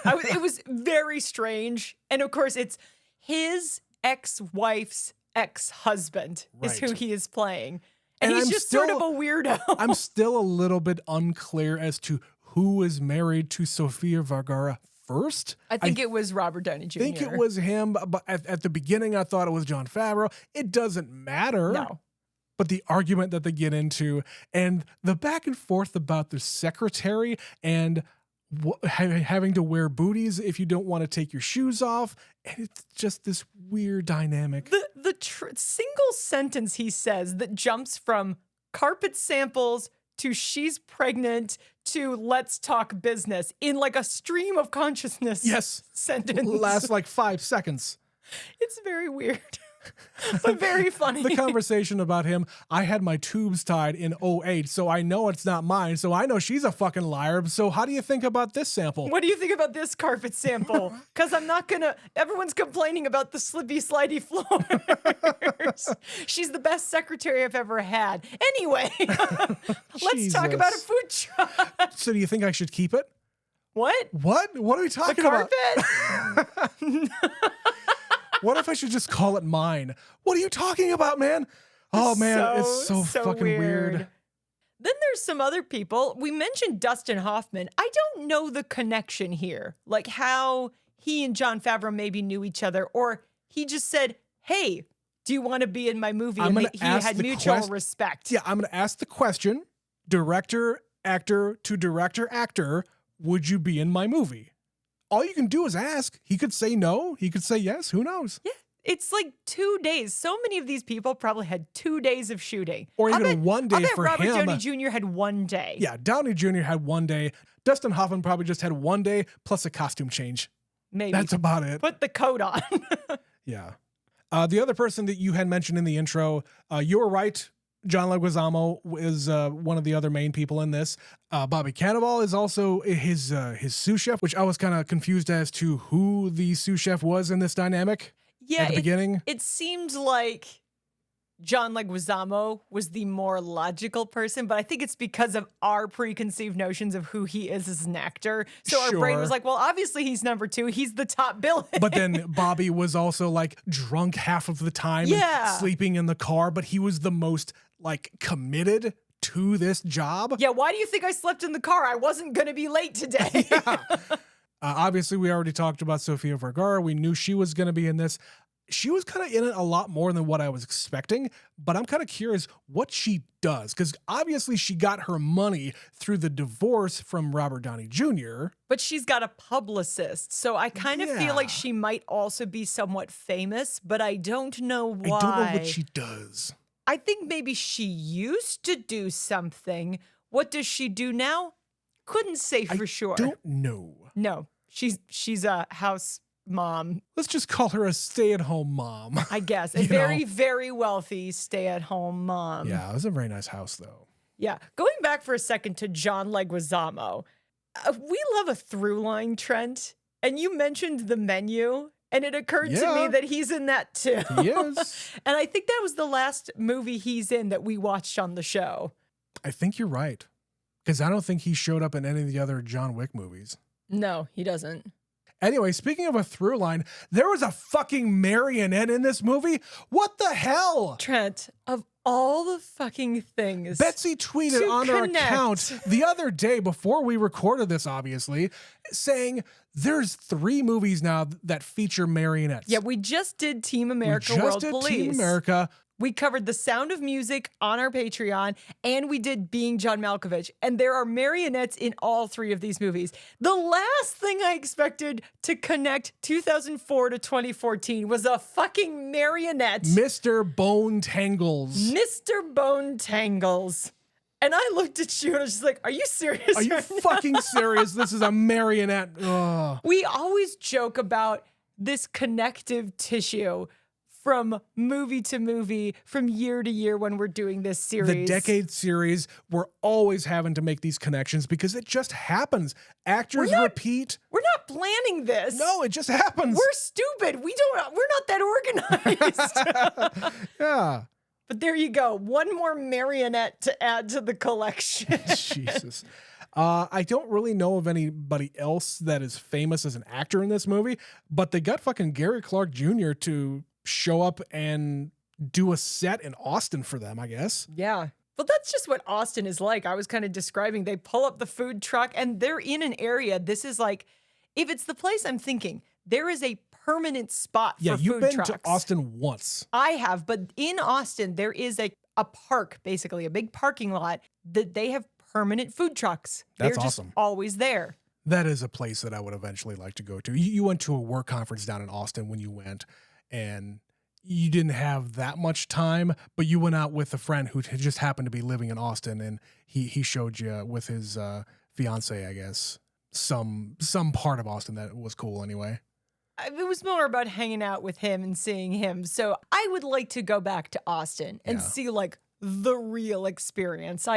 It was very strange. And of course, it's his ex-wife's ex-husband is who he is playing. And he's just sort of a weirdo. I'm still a little bit unclear as to who is married to Sofia Vergara first. I think it was Robert Downey Jr. I think it was him, but at the beginning I thought it was Jon Favreau. It doesn't matter. No. But the argument that they get into and the back and forth about the secretary and having to wear booties if you don't want to take your shoes off. And it's just this weird dynamic. The single sentence he says that jumps from carpet samples to she's pregnant to let's talk business in like a stream of consciousness sentence. Lasts like 5 seconds. It's very weird, but very funny. The conversation about him, I had my tubes tied in 08, so I know it's not mine, so I know she's a fucking liar. So how do you think about this sample? What do you think about this carpet sample? Because everyone's complaining about the slippy, slidey floors. She's the best secretary I've ever had. Anyway, let's talk about a food truck. So do you think I should keep it? What? What are we talking about? The carpet? What if I should just call it mine? What are you talking about, man? Oh, man, it's so fucking weird. Then there's some other people. We mentioned Dustin Hoffman. I don't know the connection here, like how he and Jon Favreau maybe knew each other, or he just said, hey, do you want to be in my movie? And he had mutual respect. Yeah, I'm going to ask the question, director, actor to director, actor, would you be in my movie? All you can do is ask. He could say no. He could say yes. Who knows? Yeah. It's like 2 days. So many of these people probably had 2 days of shooting. Or even 1 day for him. Robert Downey Jr. had 1 day. Yeah, Downey Jr. had 1 day. Dustin Hoffman probably just had 1 day plus a costume change. Maybe. That's about it. Put the coat on. Yeah. The other person that you had mentioned in the intro, you were right. John Leguizamo is one of the other main people in this. Bobby Cannavale is also his sous chef, which I was kind of confused as to who the sous chef was in this dynamic. Yeah, at the beginning. It seemed like John Leguizamo was the more logical person, but I think it's because of our preconceived notions of who he is as an actor. So our brain was like, well, obviously he's number 2. He's the top billing. But then Bobby was also like drunk half of the time, and sleeping in the car, but he was the most like committed to this job. Yeah, why do you think I slept in the car? I wasn't going to be late today. Obviously, we already talked about Sofia Vergara. We knew she was going to be in this. She was kind of in it a lot more than what I was expecting, but I'm kind of curious what she does, because obviously she got her money through the divorce from Robert Downey Jr. But she's got a publicist, so I kind of feel like she might also be somewhat famous, but I don't know why. I don't know what she does. I think maybe she used to do something. What does she do now? Couldn't say for sure. I don't know. No, she's a house mom. Let's just call her a stay-at-home mom. I guess. A very, very wealthy stay-at-home mom. Yeah, it was a very nice house, though. Yeah. Going back for a second to John Leguizamo, we love a through line, Trent. And you mentioned the menu, and it occurred to me that he's in that too. He is. And I think that was the last movie he's in that we watched on the show. I think you're right. Because I don't think he showed up in any of the other John Wick movies. No, he doesn't. Anyway, speaking of a through line, there was a fucking marionette in this movie. What the hell? Trent, of all the fucking things. Betsy tweeted on her account the other day before we recorded this, obviously, saying there's 3 movies now that feature marionettes. Yeah, we just did Team America World Police. Team America. We covered The Sound of Music on our Patreon, and we did Being John Malkovich. And there are marionettes in all 3 of these movies. The last thing I expected to connect 2004 to 2014 was a fucking marionette. Mr. Bone Tangles. Mr. Bone Tangles. And I looked at you and I was just like, are you serious? Are you fucking serious? This is a marionette. Ugh. We always joke about this connective tissue from movie to movie, from year to year when we're doing this series. The decade series, we're always having to make these connections because it just happens. Actors repeat. We're not planning this. No, it just happens. We're stupid. We're not that organized. Yeah. But there you go. One more marionette to add to the collection. Jesus. I don't really know of anybody else that is famous as an actor in this movie, but they got fucking Gary Clark Jr. to show up and do a set in Austin for them, I guess. Yeah. But that's just what Austin is like. I was kind of describing. They pull up the food truck and they're in an area. This is like, if it's the place I'm thinking, there is a permanent spot for food trucks. Yeah, you've been to Austin once. I have, but in Austin, there is a park, basically a big parking lot that they have permanent food trucks. That's They're awesome. Just always there. That is a place that I would eventually like to go to. You went to a work conference down in Austin when you went, and you didn't have that much time, but you went out with a friend who just happened to be living in Austin, and he showed you with his fiance, I guess, some part of Austin that was cool anyway. It was more about hanging out with him and seeing him. So I would like to go back to Austin and see like the real experience.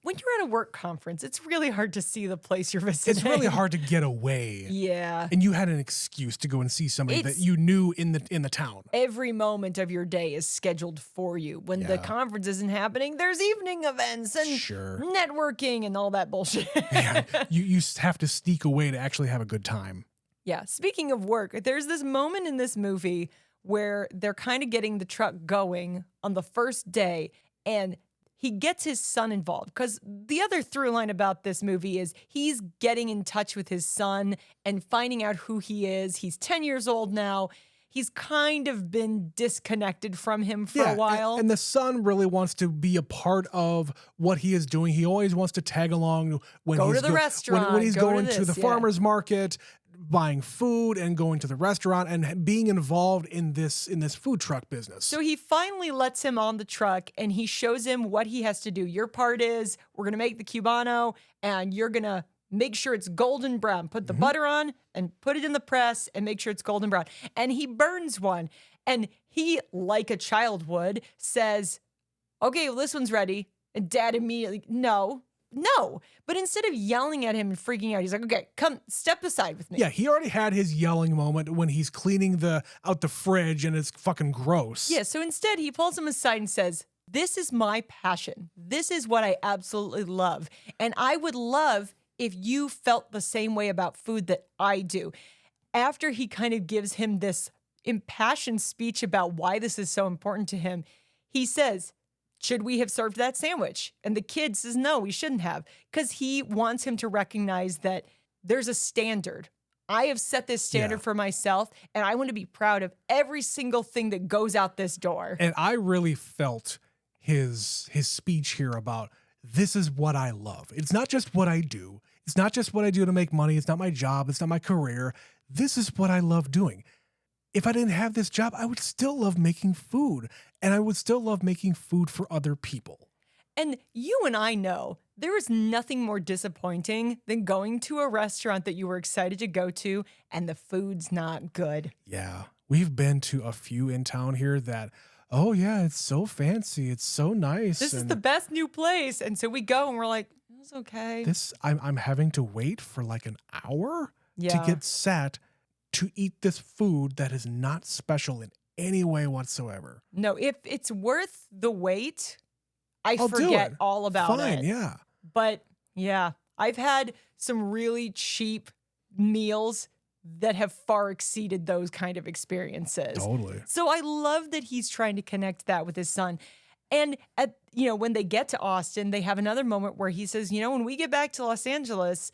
When you're at a work conference, it's really hard to see the place you're visiting. It's really hard to get away. Yeah. And you had an excuse to go and see somebody that you knew in the town. Every moment of your day is scheduled for you. When the conference isn't happening, there's evening events and networking and all that bullshit. Yeah, you have to sneak away to actually have a good time. Yeah. Speaking of work, there's this moment in this movie where they're kind of getting the truck going on the first day, and he gets his son involved. Because the other through line about this movie is he's getting in touch with his son and finding out who he is. He's 10 years old now. He's kind of been disconnected from him for a while. And the son really wants to be a part of what he is doing. He always wants to tag along when Go he's to the restaurant, when he's go to going to this, the yeah. farmer's market, buying food and going to the restaurant and being involved in this food truck business. So he finally lets him on the truck and he shows him what he has to do. Your part is we're going to make the Cubano and you're going to make sure it's golden brown. Put the butter on and put it in the press and make sure it's golden brown. And he burns one. And he, like a child would, says, okay, well, this one's ready. And Dad immediately, no. But instead of yelling at him and freaking out, he's like, okay, come step aside with me. Yeah, he already had his yelling moment when he's cleaning out the fridge and it's fucking gross. Yeah, so instead he pulls him aside and says, this is my passion. This is what I absolutely love. And I would love if you felt the same way about food that I do. After he kind of gives him this impassioned speech about why this is so important to him, he says, should we have served that sandwich? And the kid says, no, we shouldn't have, because he wants him to recognize that there's a standard. I have set this standard for myself, and I want to be proud of every single thing that goes out this door. And I really felt his speech here about this is what I love. It's not just what I do. It's not just what I do to make money. It's not my job. It's not my career. This is what I love doing. If I didn't have this job, I would still love making food, and I would still love making food for other people. And you and I know there is nothing more disappointing than going to a restaurant that you were excited to go to and the food's not good. Yeah, we've been to a few in town here that, oh yeah, it's so fancy. It's so nice. This is the best new place. And so we go and we're like, it's okay. I'm having to wait for like an hour to Yeah. get set to eat this food that is not special in any way whatsoever. No, if it's worth the wait, I'll do forget it. all about it. Fine, yeah. But yeah, I've had some really cheap meals that have far exceeded those kind of experiences. Totally. So I love that he's trying to connect that with his son. And when they get to Austin, they have another moment where he says, when we get back to Los Angeles,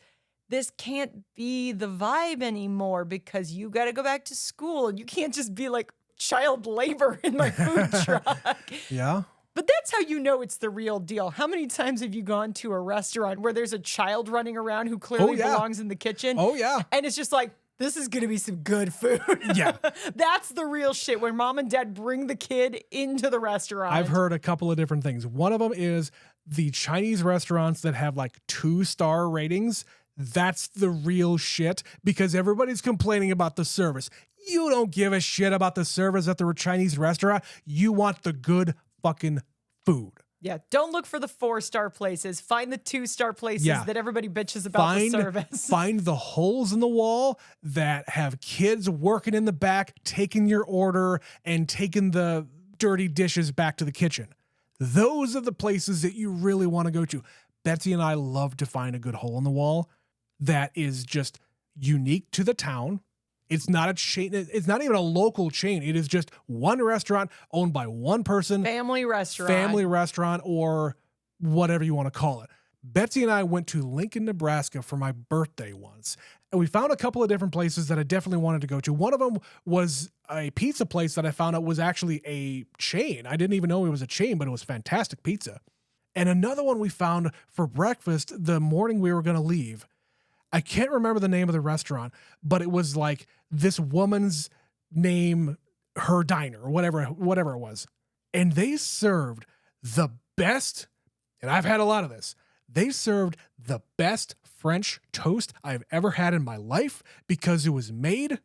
this can't be the vibe anymore because you got to go back to school and you can't just be like child labor in my food truck. Yeah. But that's how you know it's the real deal. How many times have you gone to a restaurant where there's a child running around who clearly belongs in the kitchen? Oh, yeah. And it's just like, this is going to be some good food. Yeah. That's the real shit when mom and dad bring the kid into the restaurant. I've heard a couple of different things. One of them is the Chinese restaurants that have like 2-star ratings. That's the real shit because everybody's complaining about the service. You don't give a shit about the service at the Chinese restaurant. You want the good fucking food. Yeah, don't look for the 4-star places. Find the 2-star places that everybody bitches about the service. Find the holes in the wall that have kids working in the back, taking your order and taking the dirty dishes back to the kitchen. Those are the places that you really want to go to. Betsy and I love to find a good hole in the wall that is just unique to the town. It's not a chain. It's not even a local chain. It is just one restaurant owned by one person. Family restaurant or whatever you want to call it. Betsy and I went to Lincoln, Nebraska for my birthday once. And we found a couple of different places that I definitely wanted to go to. One of them was a pizza place that I found out was actually a chain. I didn't even know it was a chain, but it was fantastic pizza. And another one we found for breakfast the morning we were going to leave. I can't remember the name of the restaurant, but it was like this woman's name, her diner, or whatever it was. And they served the best, and I've had a lot of this, they served the best French toast I've ever had in my life because it was made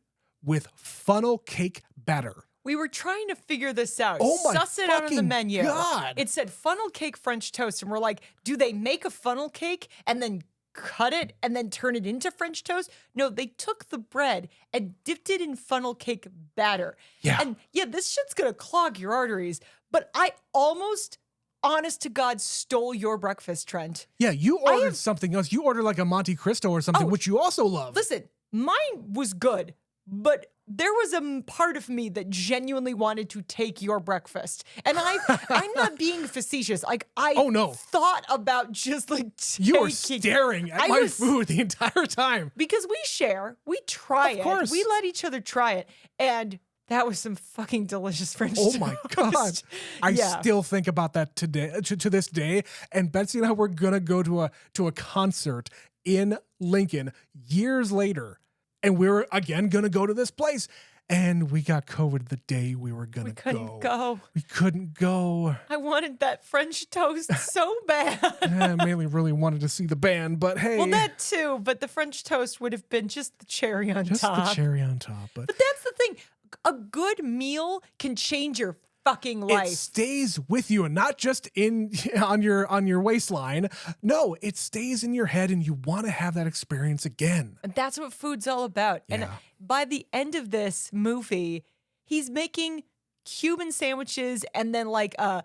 with funnel cake batter. We were trying to figure this out. Oh my Suss it out on the fucking menu. God. It said funnel cake French toast. And we're like, do they make a funnel cake and then cut it and then turn it into French toast? No, they took the bread and dipped it in funnel cake batter. Yeah. And yeah, this shit's gonna clog your arteries. But I almost, honest to God, stole your breakfast, Trent. Yeah, you ordered something else. You ordered like a Monte Cristo or something, which you also love. Listen, Mine was good, but there was a part of me that genuinely wanted to take your breakfast. And I'm not being facetious. Like, I Oh, no. thought about just like You were taking- staring at my food the entire time. Because we share, we try Of it. course. We let each other try it. And that was some fucking delicious French Oh toast. my God. I still think about that today, to this day. And Betsy and I were going to go to a concert in Lincoln years later. And we were again going to go to this place. And we got COVID the day we were going to go. We couldn't go. We couldn't go. I wanted that French toast so bad. I mainly really wanted to see the band, but hey. Well, that too. But the French toast would have been just the cherry on just top. the cherry on top. But that's the thing. A good meal can change your fucking life. It stays with you, and not just on your waistline. No, it stays in your head, and you want to have that experience again. And that's what food's all about. Yeah. And by the end of this movie, he's making Cuban sandwiches and then like a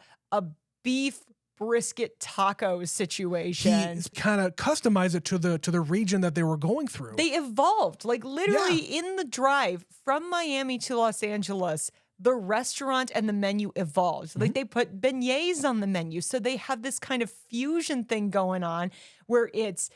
beef brisket taco situation. He kind of customized it to the region that they were going through. They evolved, like literally in the drive from Miami to Los Angeles. The restaurant and the menu evolved. Like they put beignets on the menu. So they have this kind of fusion thing going on where it's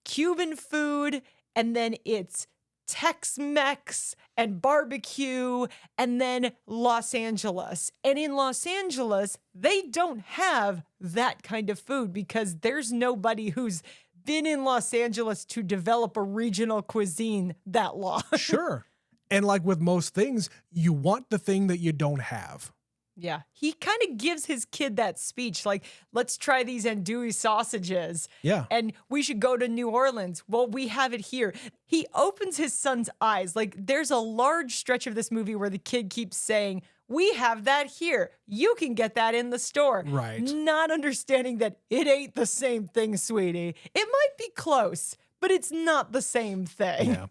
Cuban food and then it's Tex-Mex and barbecue and then Los Angeles. And in Los Angeles, they don't have that kind of food because there's nobody who's been in Los Angeles to develop a regional cuisine that long. Sure. And like with most things, you want the thing that you don't have. Yeah. He kind of gives his kid that speech like, let's try these andouille sausages. Yeah. And we should go to New Orleans. Well, we have it here. He opens his son's eyes. Like there's a large stretch of this movie where the kid keeps saying, we have that here. You can get that in the store. Right. Not understanding that it ain't the same thing, sweetie. It might be close, but it's not the same thing. Yeah.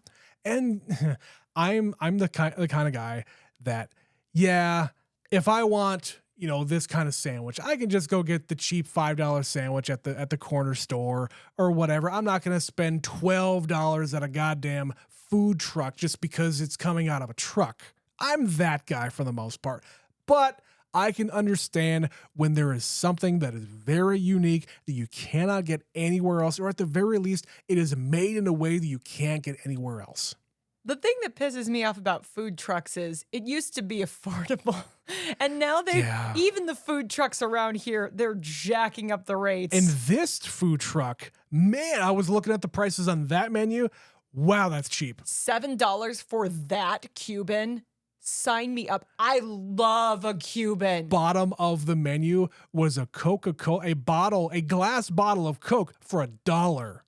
And I'm the kind of guy that, yeah, if I want, this kind of sandwich, I can just go get the cheap $5 sandwich at the corner store or whatever. I'm not going to spend $12 at a goddamn food truck just because it's coming out of a truck. I'm that guy for the most part. But I can understand when there is something that is very unique that you cannot get anywhere else, or at the very least, it is made in a way that you can't get anywhere else. The thing that pisses me off about food trucks is it used to be affordable. And now even the food trucks around here, they're jacking up the rates. And this food truck, man, I was looking at the prices on that menu. Wow, that's cheap. $7 for that Cuban. Sign me up. I love a Cuban. Bottom of the menu was a Coca-Cola, a glass bottle of Coke for $1. Are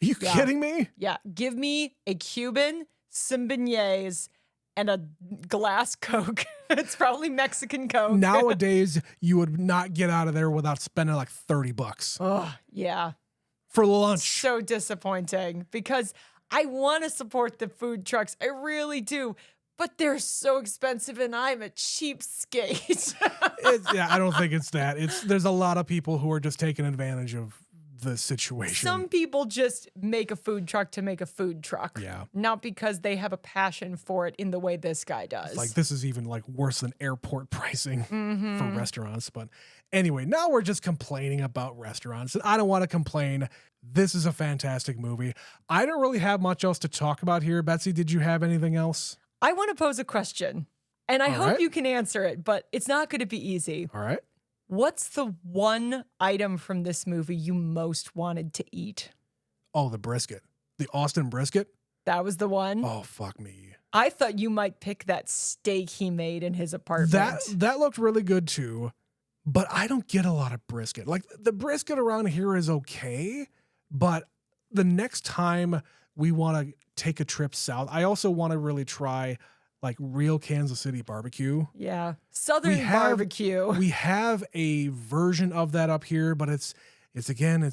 you kidding me? Yeah. Give me a Cuban, some beignets, and a glass Coke. It's probably Mexican Coke. Nowadays, you would not get out of there without spending like $30 Oh, yeah. for lunch. So disappointing because I want to support the food trucks. I really do. But they're so expensive and I'm a cheapskate. I don't think it's that. There's a lot of people who are just taking advantage of the situation. Some people just make a food truck to make a food truck. Yeah. Not because they have a passion for it in the way this guy does. Like this is even like worse than airport pricing for restaurants. But anyway, now we're just complaining about restaurants. And I don't want to complain. This is a fantastic movie. I don't really have much else to talk about here. Betsy, did you have anything else? I want to pose a question. And I hope you can answer it, but it's not going to be easy. All right. What's the one item from this movie you most wanted to eat? Oh, the brisket. The Austin brisket? That was the one? Oh, fuck me. I thought you might pick that steak he made in his apartment. That looked really good too, but I don't get a lot of brisket. Like the brisket around here is okay, but the next time we want to take a trip south, I also want to really try like real Kansas City barbecue. Yeah. Southern barbecue. We have a version of that up here, but it's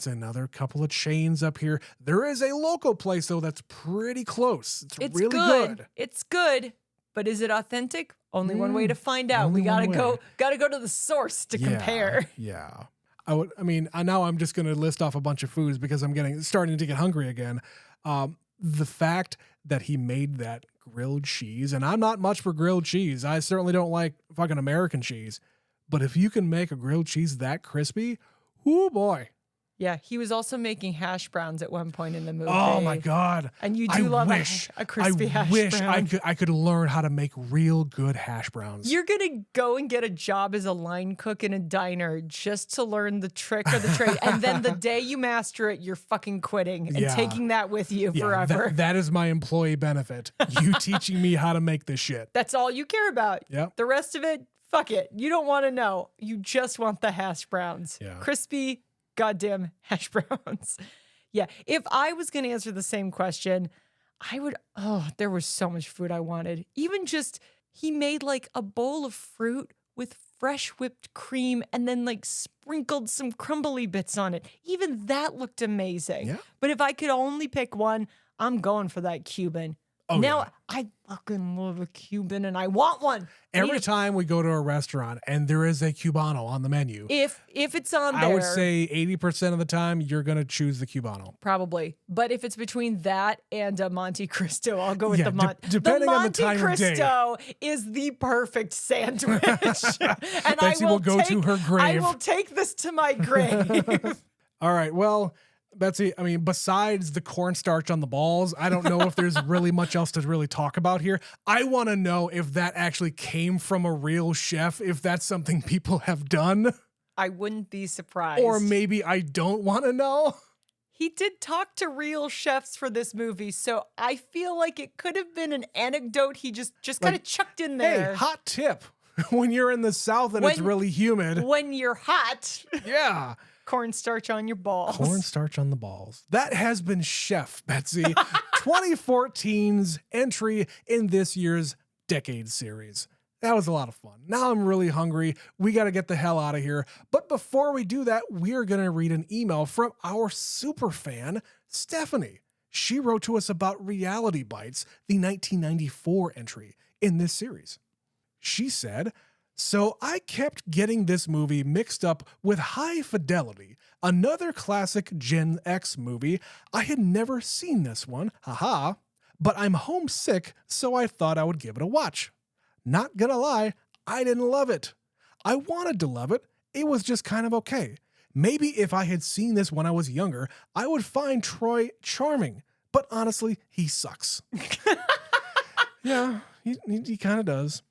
another couple of chains up here. There is a local place though that's pretty close. It's really good. It's good, but is it authentic? Only one way to find out. We gotta go to the source to compare. Yeah. Now I'm just gonna list off a bunch of foods because I'm starting to get hungry again. the fact that he made that grilled cheese, and I'm not much for grilled cheese. I certainly don't like fucking American cheese. But if you can make a grilled cheese that crispy, oh boy. Yeah, he was also making hash browns at one point in the movie. Oh my God. And you do love a crispy hash brown. I could learn how to make real good hash browns. You're going to go and get a job as a line cook in a diner just to learn the trick or the trade. And then the day you master it, you're fucking quitting and taking that with you forever. That is my employee benefit. You teaching me how to make this shit. That's all you care about. Yep. The rest of it, fuck it. You don't want to know. You just want the hash browns. Yeah. Crispy goddamn hash browns. Yeah. If I was going to answer the same question, I would, there was so much food I wanted. Even just, he made like a bowl of fruit with fresh whipped cream and then like sprinkled some crumbly bits on it. Even that looked amazing. Yeah. But if I could only pick one, I'm going for that Cuban. Oh, now, yeah. I fucking love a Cuban and I want one. Every time we go to a restaurant and there is a Cubano on the menu, If it's on there, I would say 80% of the time you're going to choose the Cubano. probably. But if it's between that and a Monte Cristo, I'll go with Yeah, the Monte. depending on the Monte time of day. Cristo is the perfect sandwich. And Betsy will go to her grave. I will take this to my grave. All right. Well, Betsy, I mean, besides the cornstarch on the balls, I don't know if there's really much else to really talk about here. I want to know if that actually came from a real chef, if that's something people have done, I wouldn't be surprised. or maybe I don't want to know. He did talk to real chefs for this movie, so I feel like it could have been an anecdote he just kind of chucked in there. Hey, hot tip. When you're in the South and it's really humid. When you're hot, Yeah. cornstarch on your balls. Cornstarch on the balls. That has been Chef, Betsy. 2014's entry in this year's Decade series. That was a lot of fun. Now I'm really hungry. We got to get the hell out of here. But before we do that, we are going to read an email from our super fan, Stephanie. She wrote to us about Reality Bites, the 1994 entry in this series. She said, "So I kept getting this movie mixed up with High Fidelity, another classic Gen X movie. I had never seen this one, haha, but I'm homesick, so I thought I would give it a watch. Not gonna lie, I didn't love it. I wanted to love it, it was just kind of okay. Maybe if I had seen this when I was younger, I would find Troy charming, but honestly, he sucks." Yeah, he kind of does.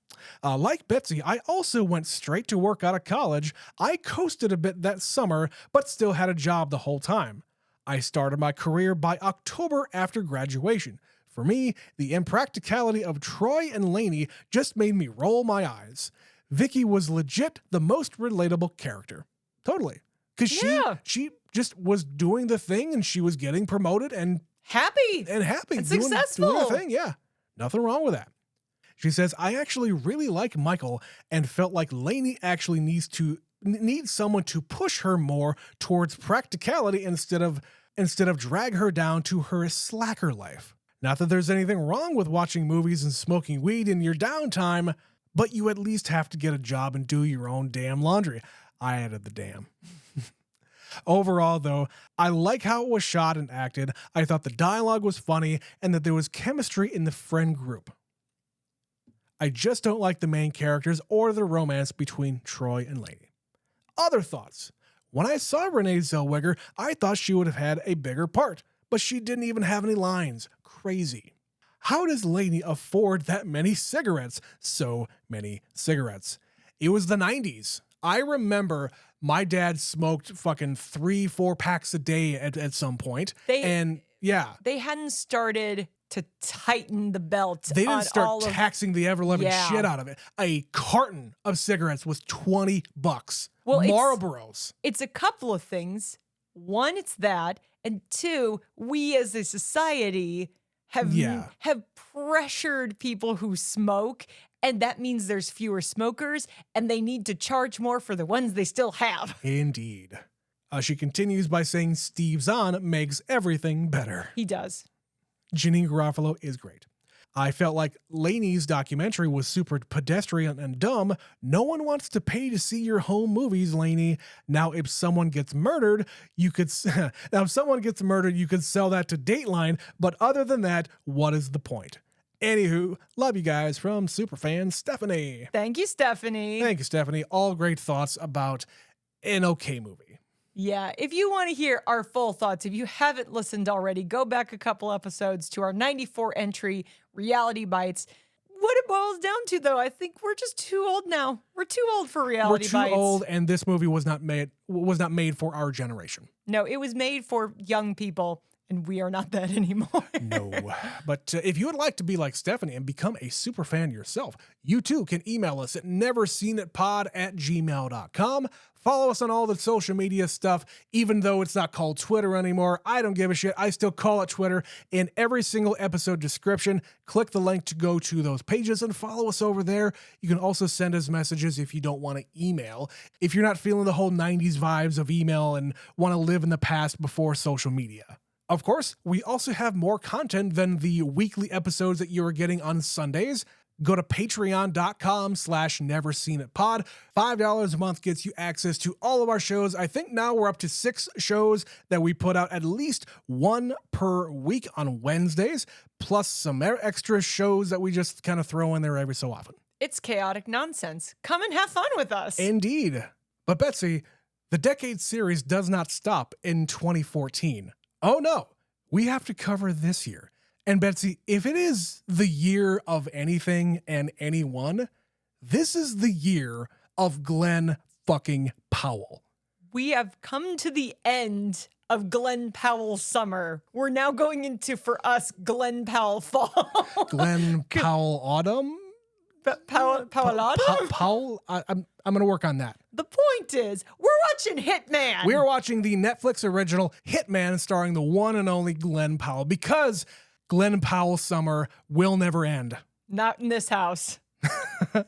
Like Betsy, I also went straight to work out of college. I coasted a bit that summer, but still had a job the whole time. I started my career by October after graduation. For me, the impracticality of Troy and Lainey just made me roll my eyes. Vicky was legit the most relatable character. Totally. Because she just was doing the thing and she was getting promoted and happy. And successful. Doing her thing, yeah. Nothing wrong with that. She says, I actually really like Michael and felt like Lainey actually needs someone to push her more towards practicality instead of drag her down to her slacker life. Not that there's anything wrong with watching movies and smoking weed in your downtime, but you at least have to get a job and do your own damn laundry. I added the damn. Overall, though, I like how it was shot and acted. I thought the dialogue was funny and that there was chemistry in the friend group. I just don't like the main characters or the romance between Troy and Lainey. Other thoughts. When I saw Renee Zellweger, I thought she would have had a bigger part, but she didn't even have any lines. Crazy. How does Lainey afford that many cigarettes? So many cigarettes. It was the 90s. I remember my dad smoked fucking 3-4 packs a day at some point. They hadn't started to tighten the belt. They didn't start taxing the ever-loving shit out of it. A carton of cigarettes was $20. Well, Marlboros. It's a couple of things. One, it's that. And two, we as a society have pressured people who smoke. And that means there's fewer smokers and they need to charge more for the ones they still have. Indeed. She continues by saying Steve Zahn makes everything better. He does. Janine Garofalo is great. I felt like Laney's documentary was super pedestrian and dumb. No one wants to pay to see your home movies, Laney. Now, if someone gets murdered, you could sell that to Dateline. But other than that, what is the point? Anywho, love you guys from Superfan Stephanie. Thank you, Stephanie. Thank you, Stephanie. All great thoughts about an okay movie. Yeah, if you want to hear our full thoughts, if you haven't listened already, go back a couple episodes to our 94 entry Reality Bites. What it boils down to, though, I think we're just too old now. We're too old for Reality Bites. We're too old, and this movie was not made for our generation. No, it was made for young people, and we are not that anymore. No. But if you would like to be like Stephanie and become a super fan yourself, you too can email us at neverseenitpod@gmail.com. Follow us on all the social media stuff, even though it's not called Twitter anymore. I don't give a shit. I still call it Twitter. In every single episode description, click the link to go to those pages and follow us over there. You can also send us messages if you don't want to email. If you're not feeling the whole 90s vibes of email and want to live in the past before social media. Of course, we also have more content than the weekly episodes that you are getting on Sundays. Go to patreon.com/neverseenitpod. $5 a month gets you access to all of our shows. I think now we're up to 6 shows that we put out at least one per week on Wednesdays, plus some extra shows that we just kind of throw in there every so often. It's chaotic nonsense. Come and have fun with us. Indeed. But Betsy, the Decade series does not stop in 2014. Oh no, we have to cover this year. And Betsy, if it is the year of anything and anyone, this is the year of Glenn fucking Powell. We have come to the end of Glenn Powell summer. We're now going into, for us, Glenn Powell fall. Glenn Powell autumn? Powell autumn? Powell? I'm going to work on that. The point is, we're watching Hitman. We are watching the Netflix original Hitman starring the one and only Glenn Powell, because Glenn Powell summer will never end. Not in this house.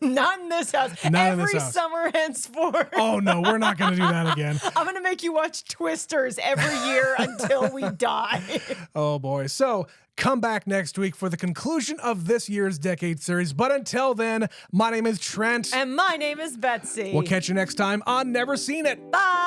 Not in this house. Not Every in this house. summer henceforth. Oh no, we're not going to do that again. I'm going to make you watch Twisters every year until we die. Oh boy. So come back next week for the conclusion of this year's Decade series. But until then, my name is Trent. And my name is Betsy. We'll catch you next time on Never Seen It. Bye.